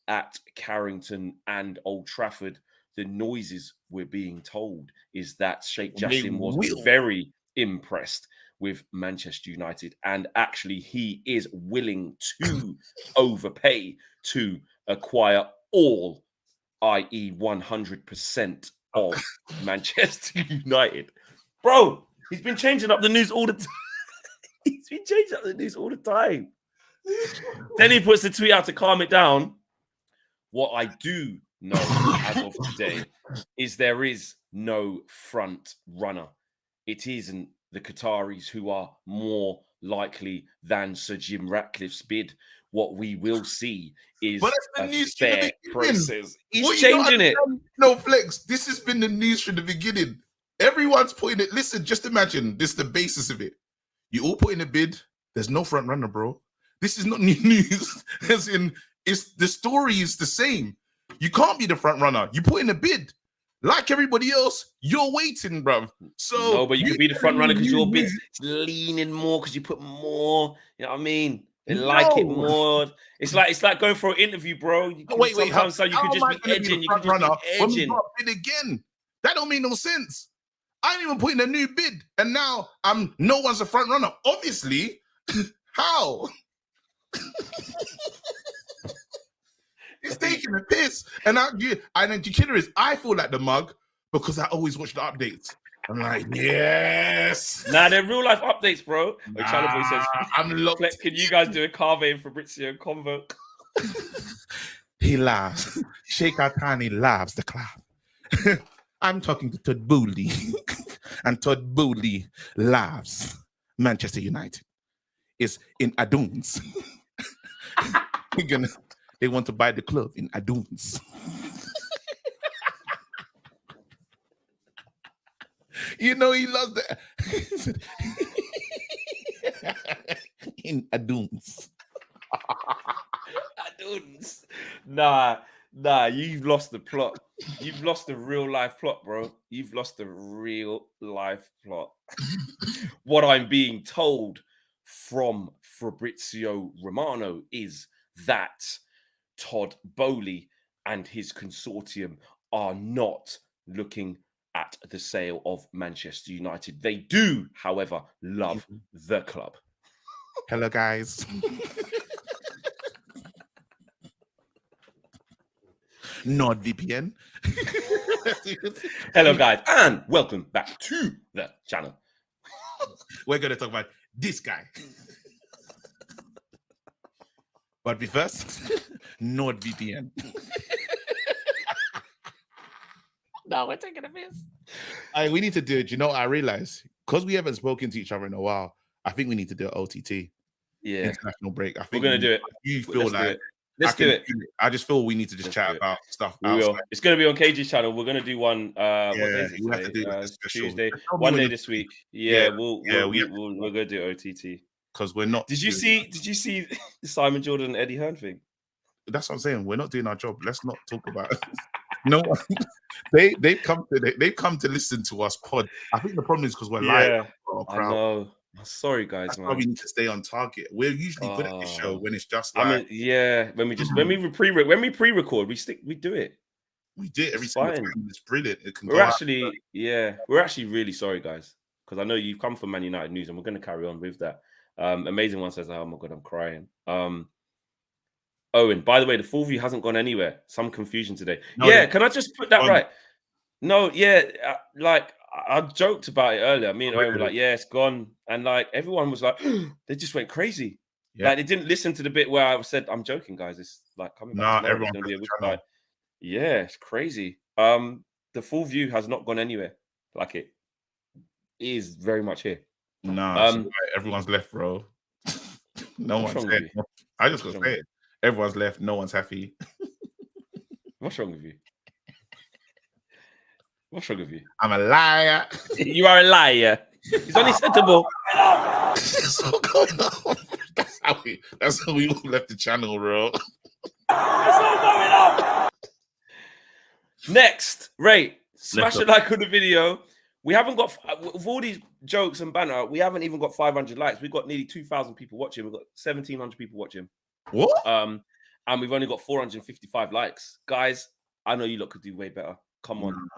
at Carrington and Old Trafford, the noises we're being told is that Sheikh Jassim was very impressed with Manchester United, and actually he is willing to overpay to acquire all, i.e. 100% of Manchester United. Bro, he's been changing up the news all the time. He's been changing up the news all the time. Then he puts the tweet out to calm it down. What I do know as of today is there is no front runner. It isn't the Qataris who are more likely than Sir Jim Ratcliffe's bid. What we will see is a fair process. He's changing it. No, Flex, this has been the news from the beginning. Everyone's putting it. Listen, just imagine this is the basis of it. You all put in a bid. There's no front runner, bro. This is not new news. As in, the story is the same. You can't be the front runner. You put in a bid. Like everybody else, you're waiting, bruv. So no, but you could be the front runner because your bid's leaning more because you put more. You know what I mean? They like it more. It's like going for an interview, bro. You can, sometimes you could just be edging. You could just be edging. When we got bid again, that don't make no sense. I didn't even put in a new bid, and now no one's a front runner. Obviously, how? It's taking a piss, and the killer is I feel like the mug because I always watch the updates. I'm like, yes. Nah, they're real life updates, bro. Nah, Chalaboy says, I'm locked. Can you guys do a Carve and Fabrizio convo? He laughs. Sheikh Atani laughs the clap. I'm talking to Todd Booley, and Todd Booley laughs. Manchester United is in Aduns. They want to buy the club in Aduns. You know he loves that. In Aduns. Aduns. Nah, you've lost the plot. You've lost the real life plot, bro. You've lost the real life plot. What I'm being told from Fabrizio Romano is that Todd Boehly and his consortium are not looking at the sale of Manchester United. They do, however, love the club. Hello, guys. NordVPN. Hello, guys, and welcome back to the channel. We're going to talk about this guy. But first, NordVPN. No, we're taking a piss. We need to do it. You know, I realize because we haven't spoken to each other in a while, I think we need to do an OTT. Yeah, international break. I we're think gonna do it. you feel Let's do like it. Let's do it. I just feel we need to just Let's chat do it. about stuff We will. outside. It's gonna be on KG's channel. We're gonna do one. What day is it we have today? to do like a special. Tuesday. Just tell me One when day you- this week. Yeah, We're gonna do OTT. because we're not. Did you see the Simon Jordan and Eddie Hearn thing? That's what I'm saying. We're not doing our job. Let's not talk about it. No, they've come to listen to us pod. I think the problem is because we're live. I know. Sorry, guys, That's man. why we need to stay on target. We're usually good at this show when it's just like when we pre-record, we do it. we do it every single fine. time. It's brilliant. It can We're go out. actually really sorry, guys, because I know you've come from Man United news, and we're going to carry on with that. Amazing one says, "Oh my god, I'm crying." Owen, by the way, the full view hasn't gone anywhere. Some confusion today. No, can I just put that right? No, like I joked about it earlier. Me and Owen were like, "Yeah, it's gone," and like everyone was like, they just went crazy. Yeah. Like they didn't listen to the bit where I said, "I'm joking, guys. It's like coming back." Nah, everyone's gonna be a the week." channel. Like, yeah, it's crazy. The full view has not gone anywhere. Like it is very much here. Nah, so everyone's left, bro. No What's one's wrong with there. you? I just gotta say it. Everyone's left. No one's happy. What's wrong with you? What's wrong with you? I'm a liar. You are a liar. It's unacceptable. It's all going on. That's how we all left the channel, bro. Next, Ray, smash a like on the video. We haven't got, with all these jokes and banter, we haven't even got 500 likes. We've got nearly 2,000 people watching. We've got 1,700 people watching. What? And we've only got 455 likes. Guys, I know you lot could do way better. Come on.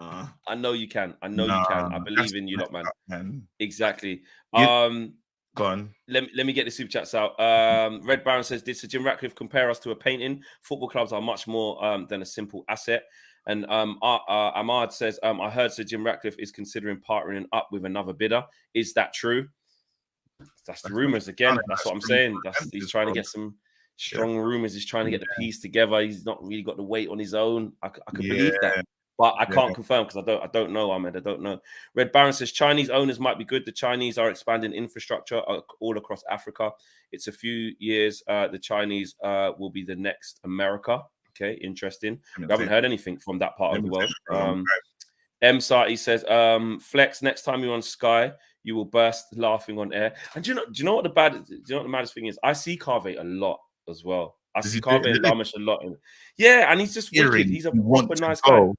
I know you can. I know you can. I believe in you lot, man. Exactly. Go on. Let me get the super chats out. Red Baron says, did Sir Jim Ratcliffe compare us to a painting? Football clubs are much more than a simple asset. And Ahmad says, I heard Sir Jim Ratcliffe is considering partnering up with another bidder. Is that true? That's the rumors again. That's what I'm saying. He's trying to get some strong rumors. He's trying to get the piece together. He's not really got the weight on his own. I could believe that. But I can't confirm because I don't know, Ahmed. I don't know. Red Baron says Chinese owners might be good. The Chinese are expanding infrastructure all across Africa. It's a few years. The Chinese will be the next America. Okay, interesting. We haven't heard anything from that part of the world. M. Sati says, Flex, next time you're on Sky, you will burst laughing on air. And do you know what the maddest thing is? I see Carve a lot as well. I see Carve and Damish a lot. Yeah, and he's just wicked. He's a proper nice guy.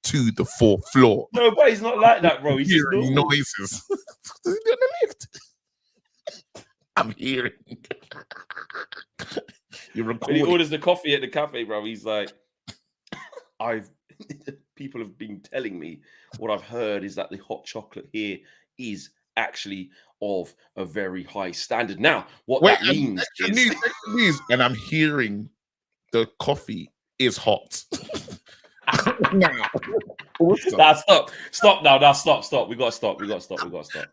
To the fourth floor. No, but he's not like that, bro. He's just hearing noises. I'm hearing. You're recording. When he orders the coffee at the cafe, bro, he's like, people have been telling me what I've heard is that the hot chocolate here is actually of a very high standard. Now, what that means is... and I'm hearing the coffee is hot. Stop now. Now stop. We gotta stop.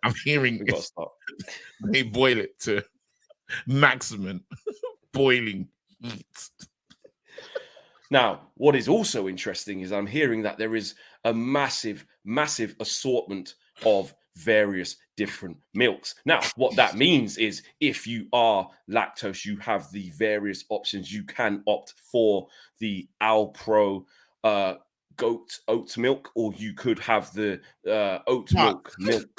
I'm hearing we gotta stop. They boil it to maximum boiling heat. Now, what is also interesting is I'm hearing that there is a massive assortment of various different milks. Now, what that means is if you are lactose, you have the various options. You can opt for the Alpro goat oat milk, or you could have the oat milk.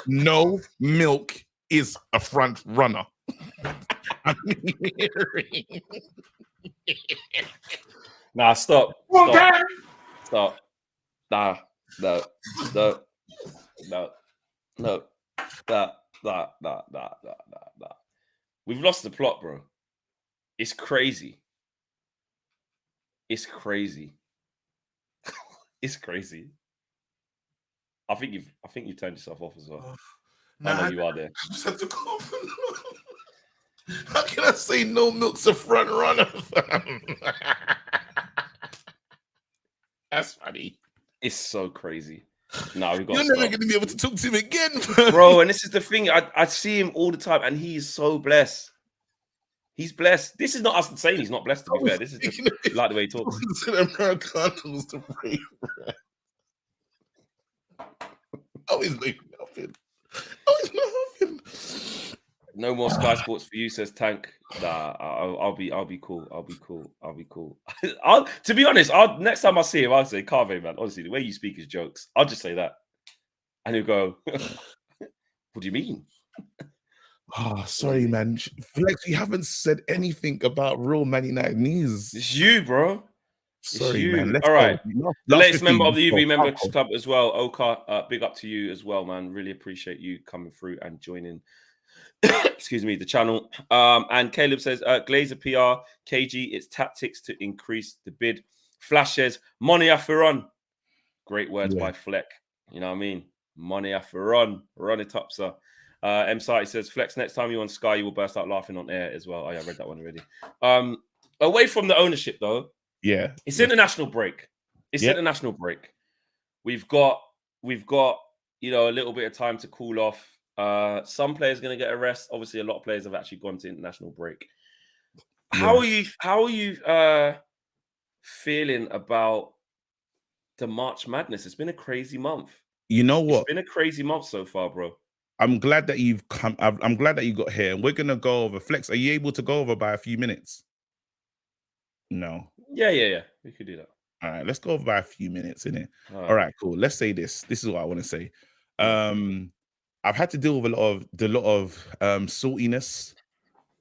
No milk is a front runner. Nah, stop. Nah, no. We've lost the plot, bro. It's crazy. It's crazy. I think you've turned yourself off as well. I know you are there. I just had to cough. How can I say no milk's a front runner? That's funny. It's so crazy. No, we've got. You're never going to be able to talk to him again, bro. And this is the thing. I see him all the time, and he is so blessed. He's blessed. This is not us saying he's not blessed. To be fair, this is just like the way he talks. Americanos to pray for. Oh, he's like nothing. No more Sky Sports for you, says Tank. Nah, I'll be cool. I'll be cool. To be honest, next time I see him, I'll say, Carve, man, honestly, the way you speak is jokes. I'll just say that. And he'll go, what do you mean? Oh, sorry, man. Flex, you haven't said anything about real Man United news. It's you, bro. Sorry, you. man. Let's All right. go. The latest member of the let's UV go. Members Club as well, Oka. Big up to you as well, man. Really appreciate you coming through and joining. Excuse me, the channel. And Caleb says, Glazer PR, KG, it's tactics to increase the bid. Flash says, Money Afiron. Great words by Fleck. You know what I mean? Money Afiron. Run it up, sir. M Sati says, Flex, next time you're on Sky, you will burst out laughing on air as well. Oh, yeah, I read that one already. Away from the ownership, though. Yeah. It's international break. International break. We've got, you know, a little bit of time to cool off. Some players are going to get a rest. Obviously, a lot of players have actually gone to international break. How are you feeling about the March Madness? It's been a crazy month. You know what? It's been a crazy month so far, bro. I'm glad that you've come. I'm glad that you got here. And we're gonna go over. Flex, are you able to go over by a few minutes? No. Yeah. We could do that. All right, let's go over by a few minutes, innit? All right, cool. Let's say this. This is what I want to say. I've had to deal with a lot of saltiness,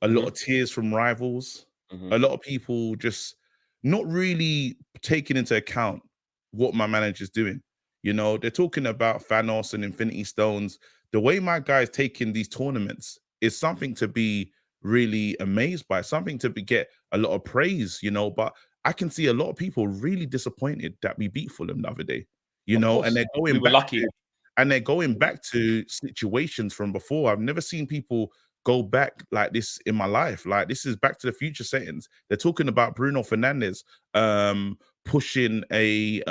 a lot of tears from rivals, a lot of people just not really taking into account what my manager's doing. You know, they're talking about Thanos and Infinity Stones. The way my guy's taking these tournaments is something to be really amazed by, something to get a lot of praise, you know, but I can see a lot of people really disappointed that we beat Fulham the other day, you know, and they're going back to situations from before. I've never seen people go back like this in my life. Like, this is Back to the Future settings. They're talking about Bruno Fernandes pushing a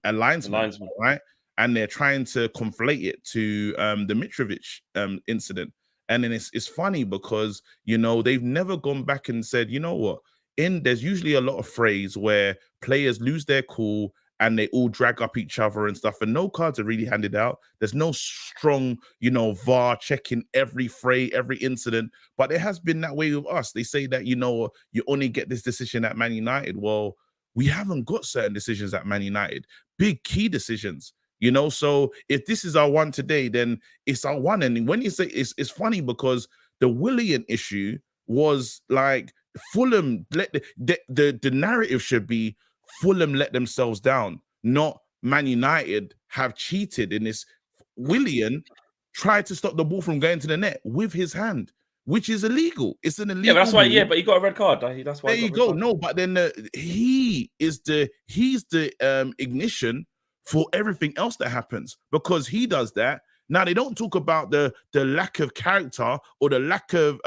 linesman, right? And they're trying to conflate it to the Mitrovic incident. And then it's funny because, you know, they've never gone back and said, you know what, there's usually a lot of phrase where players lose their cool and they all drag up each other and stuff, and no cards are really handed out. There's no strong, you know, VAR checking every fray, every incident, but it has been that way with us. They say that, you know, you only get this decision at Man United. Well, we haven't got certain decisions at Man United, big key decisions, you know. So if this is our one today, then it's our one. And when you say it's funny because the Willian issue was like Fulham let the narrative should be Fulham let themselves down, not Man United have cheated in this. Willian tried to stop the ball from going to the net with his hand, which is illegal. It's an illegal. Yeah, that's why. Yeah, but he got a red card. That's why. There you go. No, but then he's the ignition for everything else that happens because he does that. Now, they don't talk about the lack of character or the lack of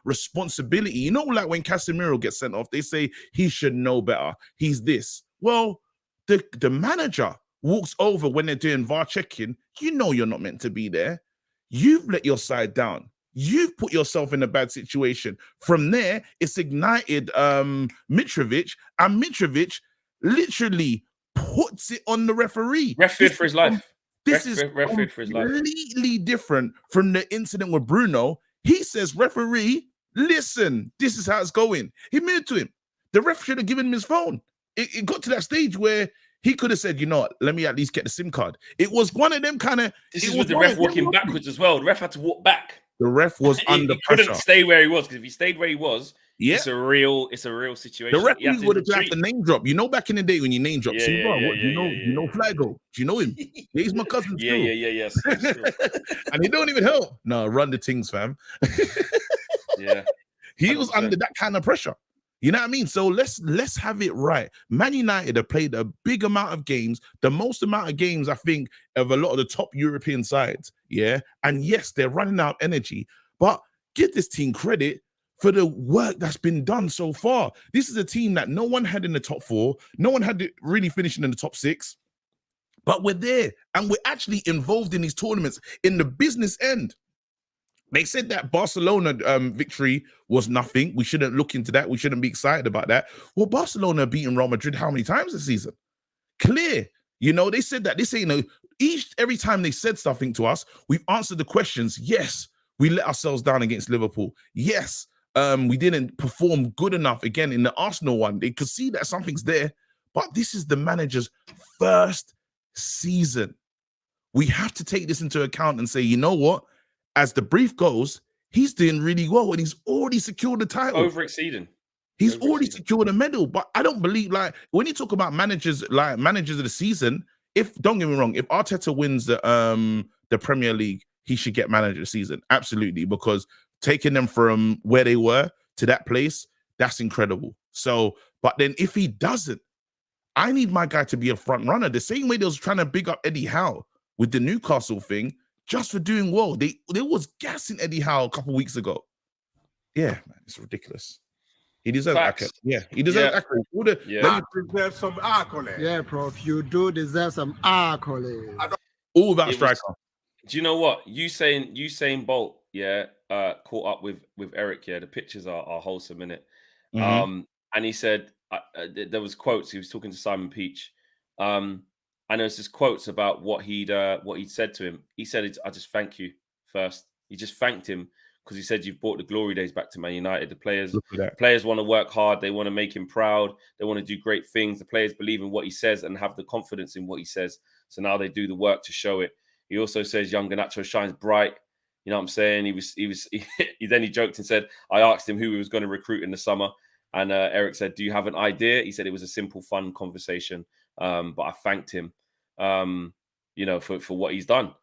responsibility. You know, like when Casemiro gets sent off, they say he should know better. He's this. Well, the manager walks over when they're doing VAR checking. You know you're not meant to be there. You've let your side down. You've put yourself in a bad situation. From there, it's ignited Mitrovic, and Mitrovic literally puts it on the referee. Referee for his life. This is completely different from the incident with Bruno. He says, referee, listen, this is how it's going. He made it to him. The ref should have given him his phone. It got to that stage where he could have said, you know what, let me at least get the SIM card. It was one of them kind of... This is with the ref walking backwards as well. The ref had to walk back. The ref was under pressure. He couldn't stay where he was, because if he stayed where he was, it's a real situation. The referee would have had to name drop. You know, back in the day when you name drop, you know Flago. Do you know him? He's my cousin too. Yes. And he don't even help. No, run the things, fam. Yeah. He was under that kind of pressure. You know what I mean? So let's have it right. Man United have played a big amount of games, the most amount of games, I think, of a lot of the top European sides. Yeah. And yes, they're running out of energy, but give this team credit for the work that's been done so far. This is a team that no one had in the top 4. No one had really finishing in the top 6. But we're there, and we're actually involved in these tournaments in the business end. They said that Barcelona victory was nothing. We shouldn't look into that. We shouldn't be excited about that. Well, Barcelona have beaten Real Madrid how many times this season? Clear. You know, they said that this ain't every time they said something to us, we've answered the questions. Yes, We let ourselves down against Liverpool. Yes, we didn't perform good enough again in the Arsenal one. They could see that something's there, but this is the manager's first season. We have to take this into account and say, you know what? As the brief goes, he's doing really well and he's already secured the title. Overexceeding. He's already secured a medal. But I don't believe, like, when you talk about managers of the season, don't get me wrong, if Arteta wins the Premier League, he should get manager of the season. Absolutely. Because taking them from where they were to that place, that's incredible. So, but then if he doesn't, I need my guy to be a front runner. The same way they was trying to big up Eddie Howe with the Newcastle thing, just for doing well. There was gassing Eddie Howe a couple weeks ago. Yeah, man, it's ridiculous. He deserves accolades. Yeah, he deserves accolades. You deserve some accolades. Yeah, prof, you do deserve some accolades. All about striker. Do you know what? Usain Bolt, caught up with Eric. Yeah, the pictures are wholesome, innit? And he said there was quotes. He was talking to Simon Peach. And there's just quotes about what he'd said to him. He said, "I just thank you first." He just thanked him because he said, "You've brought the glory days back to Man United. The players want to work hard. They want to make him proud. They want to do great things. The players believe in what he says and have the confidence in what he says. So now they do the work to show it." He also says, "Young Garnacho shines bright." You know what I'm saying? He joked and said, "I asked him who he was going to recruit in the summer." And Eric said, "Do you have an idea?" He said it was a simple, fun conversation. But I thanked him, for what he's done.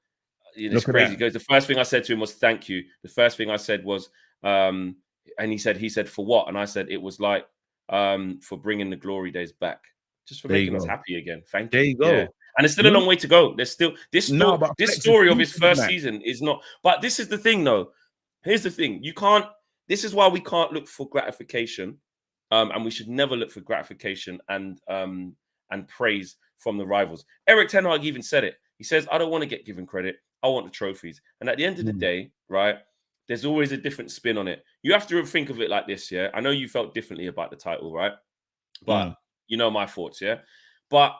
It's crazy. He goes, "The first thing I said to him was thank you. The first thing I said was, and he said, for what?" And I said, it was like, for bringing the glory days back, just for making us happy again. Thank you. There you go. Yeah. And it's still a long way to go. There's still this story of his first season is not. But this is the thing, though. Here's the thing: This is why we can't look for gratification, and we should never look for gratification and praise from the rivals. Eric Ten Hag even said it. He says, "I don't want to get given credit. I want the trophies." And at the end of the day, right, there's always a different spin on it. You have to think of it like this, yeah? I know you felt differently about the title, right? But you know my thoughts, yeah? But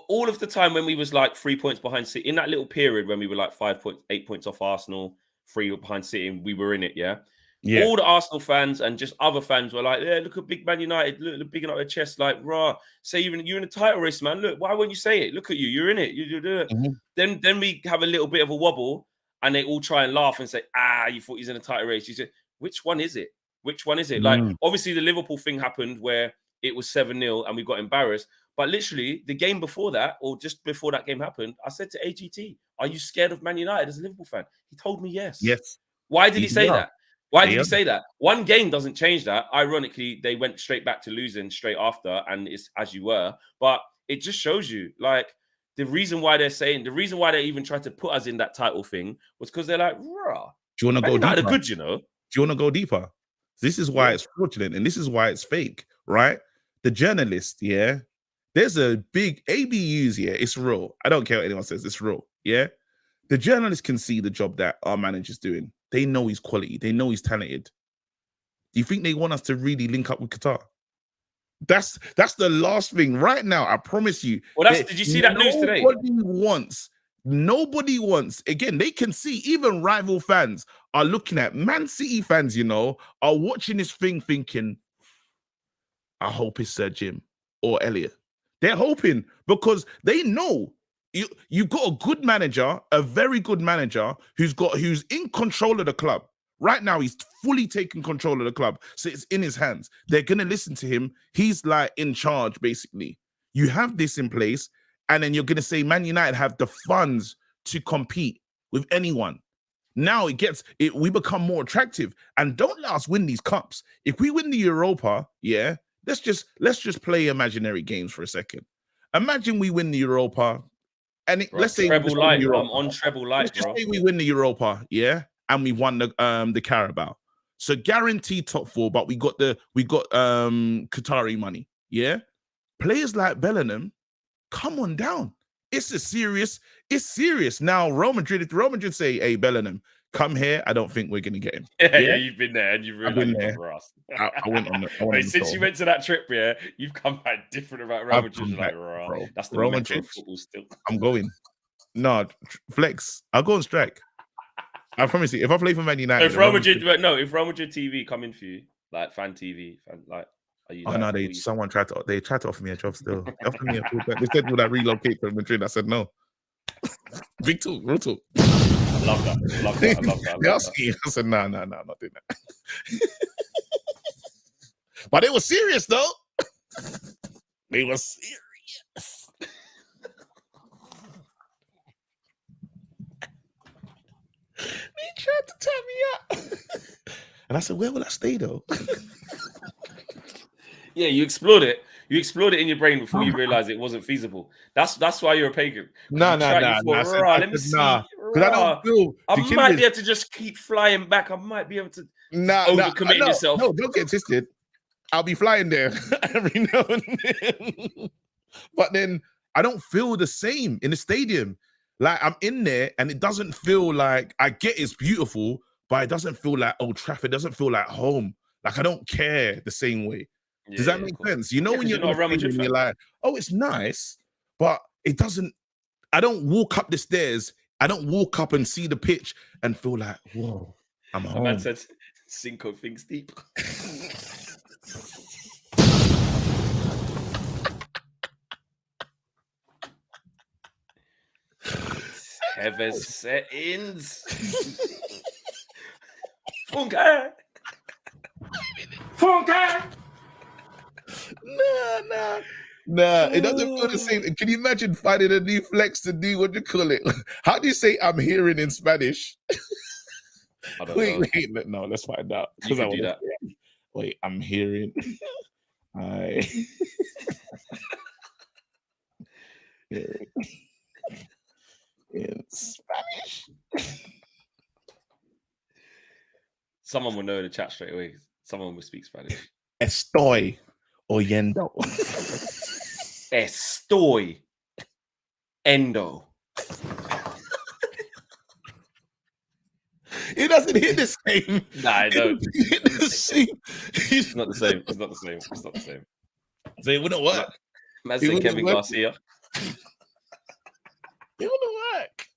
all of the time when we was like 3 points behind City, in that little period when we were like 5 points, 8 points off Arsenal, 3 behind City, and we were in it, yeah? Yeah. All the Arsenal fans and just other fans were like, "Yeah, look at big Man United, look bigging up their chest, like, rah, say you're in a title race, man. Look, why won't you say it? Look at you, you're in it. You do it." Then we have a little bit of a wobble, and they all try and laugh and say, "You thought he's in a title race." You said, "Which one is it? Which one is it?" Like, obviously the Liverpool thing happened where it was 7-0 and we got embarrassed. But literally the game before that, or just before that game happened, I said to AGT, "Are you scared of Man United as a Liverpool fan?" He told me yes. Yes. Why did he say that? Why did he say that? One game doesn't change that. Ironically, they went straight back to losing straight after, and it's as you were. But it just shows you, like, the reason why they even tried to put us in that title thing was because they're like, "Rah, do you want to go deeper? Good, you know? Do you want to go deeper? This is why it's fraudulent, and this is why it's fake, right? The journalist, there's a big ABUs, it's real. I don't care what anyone says, it's real, The journalist can see the job that our manager's doing. They know he's quality. They know he's talented. Do you think they want us to really link up with Qatar? That's the last thing right now. I promise you. Well, did you see that news today? Nobody wants. Again, they can see. Even rival fans are looking at Man City fans. Are watching this thing, thinking, "I hope it's Sir Jim or Elliot." They're hoping because they know. You've got a good manager, a very good manager who's in control of the club. Right now, he's fully taken control of the club. So it's in his hands. They're going to listen to him. He's like in charge, basically. You have this in place, and then you're going to say Man United have the funds to compete with anyone. Now we become more attractive. And don't let us win these cups. If we win the Europa, let's just play imaginary games for a second. Imagine we win the Europa. And let's say treble light. I'm on treble light. Let's just say we win the Europa, and we won the Carabao. So guaranteed top 4, but we got Qatari money, Players like Bellingham, come on down. It's serious. Now Real Madrid say, "Hey, Bellingham, come here." I don't think we're gonna get him. Yeah, you've been there and you've really for us. I went on the since you went to that trip, you've come back different about Real Madrid. Bro. That's the Real Madrid football still. I'm going. No, flex. I'll go on strike. I promise you, if I play for Man United, If Real Madrid, if Real Madrid TV come in for you, like fan TV, like, are you? oh like, no, they tried to offer me a job still. They offered me a full time. They said would I relocate to Madrid? I said no. Big talk, real talk. I love that. I love that. I love that. They asked me. I said no, I'm not doing that. But they were serious though. They were serious. They tried to tie me up. And I said, where will I stay though? Yeah, you explored it. You explored it in your brain before you realized it wasn't feasible. That's why you're a pagan. No. Let me see. Because I don't feel. I might be able to just keep flying back. I might be able to overcommit yourself. No, don't get twisted. I'll be flying there every now and then. But then I don't feel the same in the stadium. Like I'm in there and it doesn't feel like, I get it's beautiful, but it doesn't feel like Old Trafford. It doesn't feel like home. Like I don't care the same way. Does that make sense? You know, when you're not around, you're like, oh, it's nice, but it doesn't. I don't walk up the stairs. I don't walk up and see the pitch and feel like, whoa, I'm home. Man said, Cinco thinks deep. Heaven settings. Funke. Nah, it doesn't feel the same. Can you imagine finding a new flex to do, what do you call it? How do you say I'm hearing in Spanish? I don't know. Wait, no, let's find out. You can do that. Wait, I'm hearing. Hearing in Spanish. Someone will know in the chat straight away. Someone will speak Spanish. Estoy oyendo. Estoy endo. It doesn't hit the same. Nah, I don't. It hit the same. It's not the same. It's not the same. It's not the same. So it wouldn't work. Man said Kevin Garcia. It wouldn't work.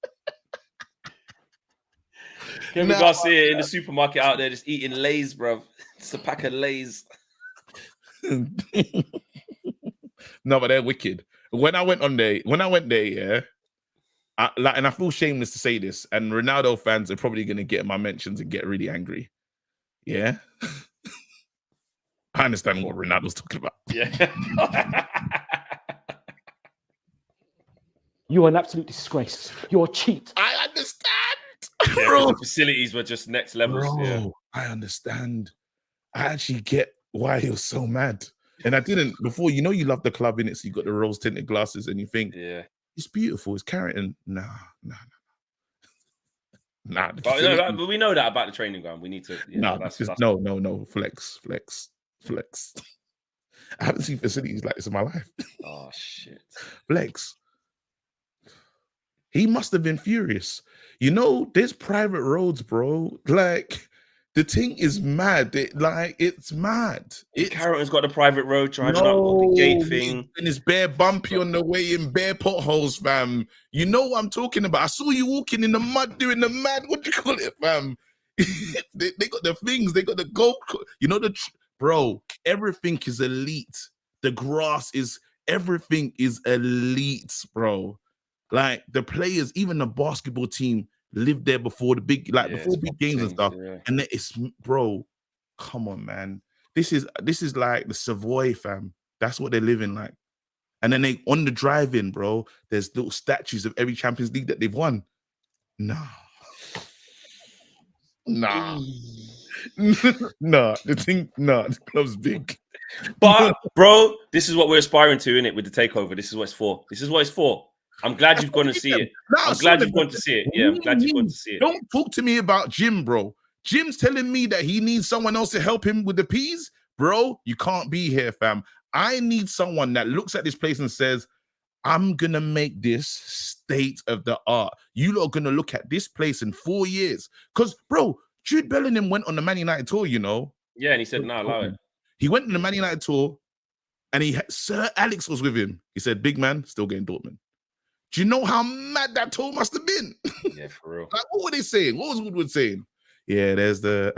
Kevin Garcia in the supermarket out there just eating Lay's, bro. It's a pack of Lay's. No, but they're wicked. When I went there, yeah, and I feel shameless to say this, and Ronaldo fans are probably going to get my mentions and get really angry. Yeah, I understand what Ronaldo's talking about. Yeah. You are an absolute disgrace. You're a cheat. I understand. Yeah, Bro. the facilities were just next levels. Bro, Yeah. I understand. I actually get why he was so mad. And I didn't before. You know, you love the club in it, so you got the rose tinted glasses, and you think, yeah, it's beautiful. It's Carrington. Nah. But we know that about the training ground. We need to. Yeah, no. Flex. I haven't seen facilities like this in my life. Oh shit. Flex. He must have been furious. You know, there's private roads, bro. Like, the thing is mad. It's mad. Carrington's got the private road driving up, got the gate thing. And it's bare bumpy on the way in, bare potholes, fam. You know what I'm talking about. I saw you walking in the mud doing the mad, what do you call it, fam? they got the things, they got the gold. You know, bro, everything is elite. The grass is, everything is elite, bro. Like the players, even the basketball team lived there before the big, before big games and stuff. Yeah. And it's, bro, come on, man. This is like the Savoy, fam. That's what they're living like. And then they on the drive-in, bro, there's little statues of every Champions League that they've won. Nah. The club's big. But bro, this is what we're aspiring to, innit, with the takeover. This is what it's for. I'm glad you've gone to see it. I'm glad you've gone to see it. Yeah, I'm glad you've gone to see it. Don't talk to me about Jim, bro. Jim's telling me that he needs someone else to help him with the peas. Bro, you can't be here, fam. I need someone that looks at this place and says, I'm going to make this state of the art. You lot are going to look at this place in 4 years. Because, bro, Jude Bellingham went on the Man United tour, you know. Yeah, and he said, no, allow it. He went on the Man United tour and Sir Alex was with him. He said, big man, still getting Dortmund. Do you know how mad that toll must have been? Yeah, for real. Like, what were they saying? What was Woodward saying? Yeah, there's the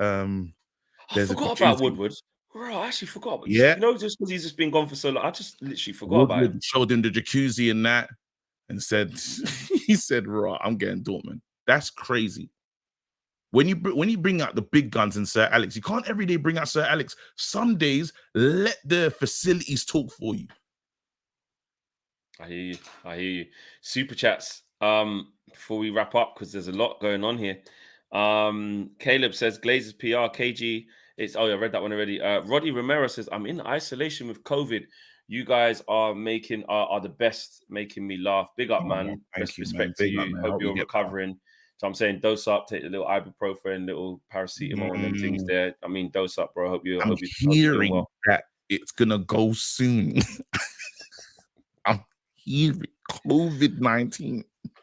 I forgot about Woodward. Right, I actually forgot. Yeah. You know, just because he's just been gone for so long, I just literally forgot about Woodward him. showed him the jacuzzi and that, and said, he said, "Right, I'm getting Dortmund." That's crazy. When you bring out the big guns and Sir Alex, you can't every day bring out Sir Alex. Some days, let the facilities talk for you. I hear you. I hear you. Super chats. Before we wrap up, because there's a lot going on here. Caleb says Glazer's PR, KG. I read that one already. Roddy Romero says, I'm in isolation with COVID. You guys are the best, making me laugh. Big up, man. Best respect to you. Hope you're recovering. So I'm saying dose up, take a little ibuprofen, little paracetamol, and then things there. I mean, dose up, bro. Hope you're hearing well. that it's gonna go soon. I'm hearing COVID-19.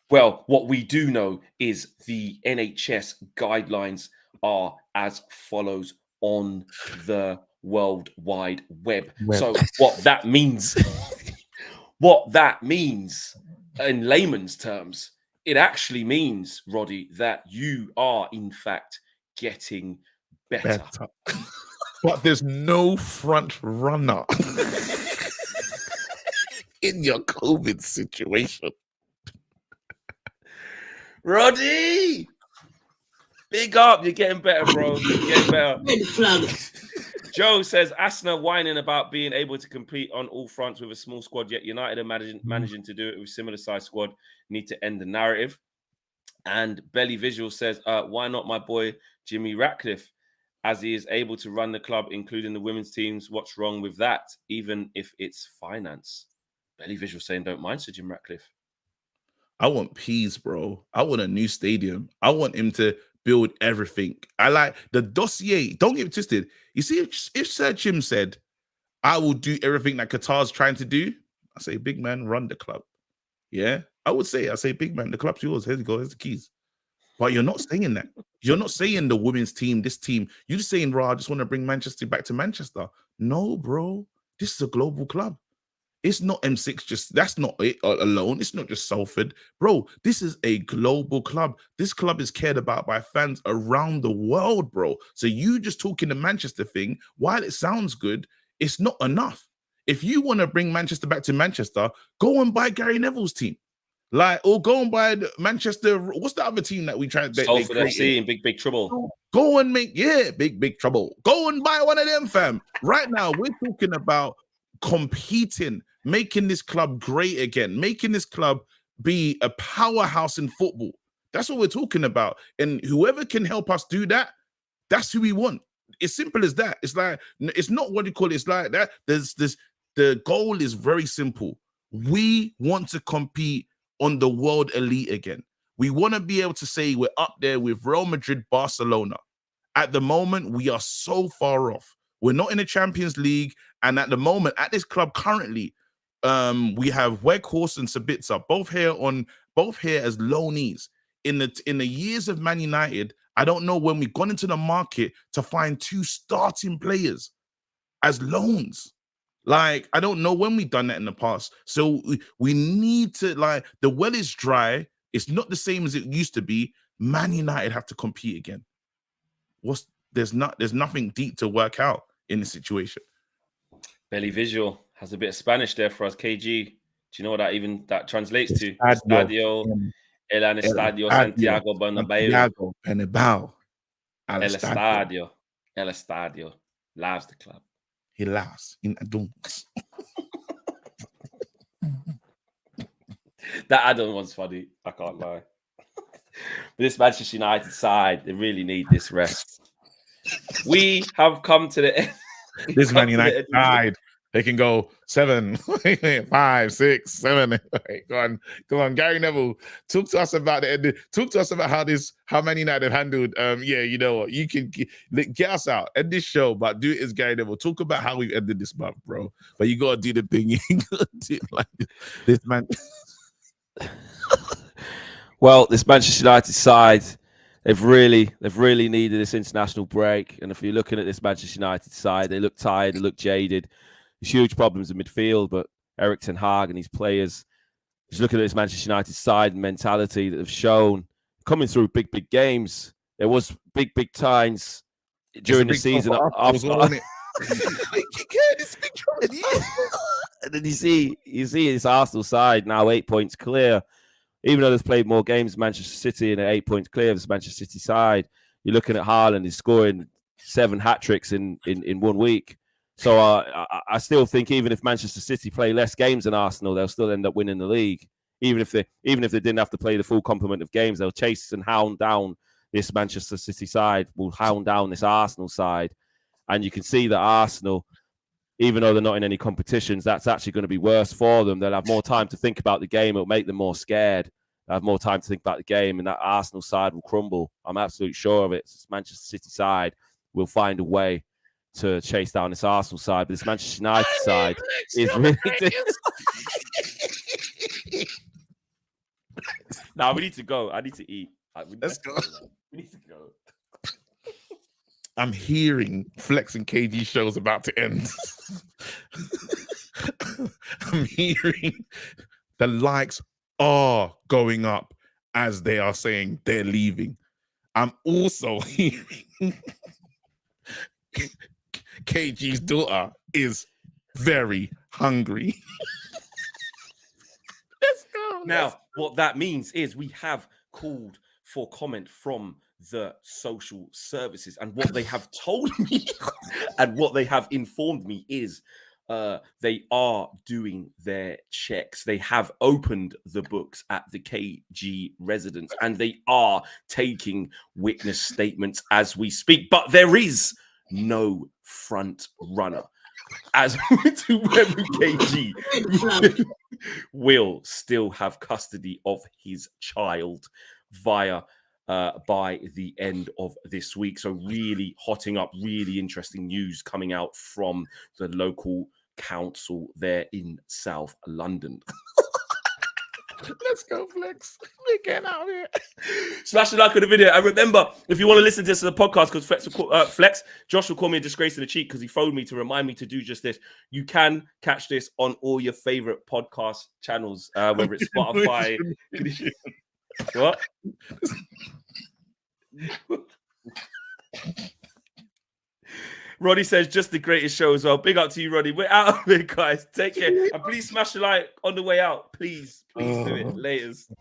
Well, what we do know is the NHS guidelines are as follows on the World Wide Web. So what that means, in layman's terms, it actually means, Roddy, that you are in fact getting better. But there's no front runner in your COVID situation. Roddy, big up. You're getting better, bro. You're getting better. Joe says, Arsenal whining about being able to compete on all fronts with a small squad, yet United are managing to do it with similar size squad. Need to end the narrative. And Belly Visual says, why not my boy Jimmy Ratcliffe, as he is able to run the club, including the women's teams? What's wrong with that, even if it's finance? Belly Visual saying, don't mind Sir Jim Ratcliffe. I want peas, bro. I want a new stadium. I want him to build everything. I like the dossier. Don't get it twisted. You see, if Sir Jim said, I will do everything that Qatar's trying to do, I say, big man, run the club. Yeah, I say, big man, the club's yours. Here you go. Here's the keys. But you're not saying that. You're not saying the women's team, this team. You're just saying, I just want to bring Manchester back to Manchester. No, bro. This is a global club. It's not M6, that's not it alone. It's not just Salford. Bro, this is a global club. This club is cared about by fans around the world, bro. So you just talking the Manchester thing, while it sounds good, it's not enough. If you want to bring Manchester back to Manchester, go and buy Gary Neville's team. Or go and buy Manchester. What's the other team that we tried? Salford FC in Big Trouble. Go and make, Big Trouble. Go and buy one of them, fam. Right now, we're talking about competing, making this club great again, making this club be a powerhouse in football. That's what we're talking about. And whoever can help us do that, that's who we want. It's simple as that. It's like, it's not what you call it. It's like that. The goal is very simple. We want to compete on the world elite again. We want to be able to say we're up there with Real Madrid, Barcelona. At the moment, we are so far off. We're not in the Champions League. And at the moment, at this club currently, we have Weghorst and Sabitzer, both here as loanees. In the years of Man United, I don't know when we've gone into the market to find 2 starting players as loans. Like, I don't know when we've done that in the past. So we need to, like, the well is dry. It's not the same as it used to be. Man United have to compete again. There's nothing deep to work out in the situation. Belly Visual has a bit of Spanish there for us. KG, do you know what that translates to? Estadio, el Estadio Santiago Bernabéu. El Estadio. Loves the club. He laughs in adults. That add-on one's funny. I can't lie. But this Manchester United side, they really need this rest. We have come to the end. This Man United side, they can go 7, 5, 6, 7. Go on, Gary Neville. Talk to us about the end. Talk to us about how Man United handled. You know what? You can get us out end this show, but do it as Gary Neville. Talk about how we've ended this month, bro. But you gotta do the thing. You gotta do it like this, man. Well, this Manchester United side, they've really needed this international break. And if you're looking at this Manchester United side, they look tired, they look jaded. There's huge problems in midfield, but Ten Hag and his players Just looking at this Manchester United side mentality that have shown coming through big games. There was big times during the season. And then you see this Arsenal side now 8 points clear. Even though they've played more games, Manchester City and 8 points clear of this Manchester City side. You're looking at Haaland, he's scoring 7 hat-tricks in 1 week. So I still think even if Manchester City play less games than Arsenal, they'll still end up winning the league. Even if they didn't have to play the full complement of games, they'll chase and hound down this Manchester City side, will hound down this Arsenal side. And you can see that Arsenal, even though they're not in any competitions, that's actually going to be worse for them. They'll have more time to think about the game. It'll make them more scared. They'll have more time to think about the game, and that Arsenal side will crumble. I'm absolutely sure of it. This Manchester City side will find a way to chase down this Arsenal side, but this Manchester United side is really... Now we need to go. I need to eat. Let's go. We need to go. I'm hearing Flex and KG show's about to end. I'm hearing the likes are going up as they are saying they're leaving. I'm also hearing KG's daughter is very hungry. Let's go. Now, what that means is we have called for comment from the social services, and what they have told me and what they have informed me is they are doing their checks. They have opened the books at the KG residence and they are taking witness statements as we speak, but there is no front runner as to whether KG will still have custody of his child via by the end of this week. So really hotting up, really interesting news coming out from the local council there in South London. Let's go, Flex. We're getting out of here. Smash the like on the video. And remember, if you want to listen to this as a podcast, because Josh will call me a disgrace and a cheat because he phoned me to remind me to do just this. You can catch this on all your favorite podcast channels, whether it's Spotify. What? Roddy says just the greatest show as well. Big up to you, Roddy. We're out of here, guys. Take care. And please smash the like on the way out. Please do it. Laters.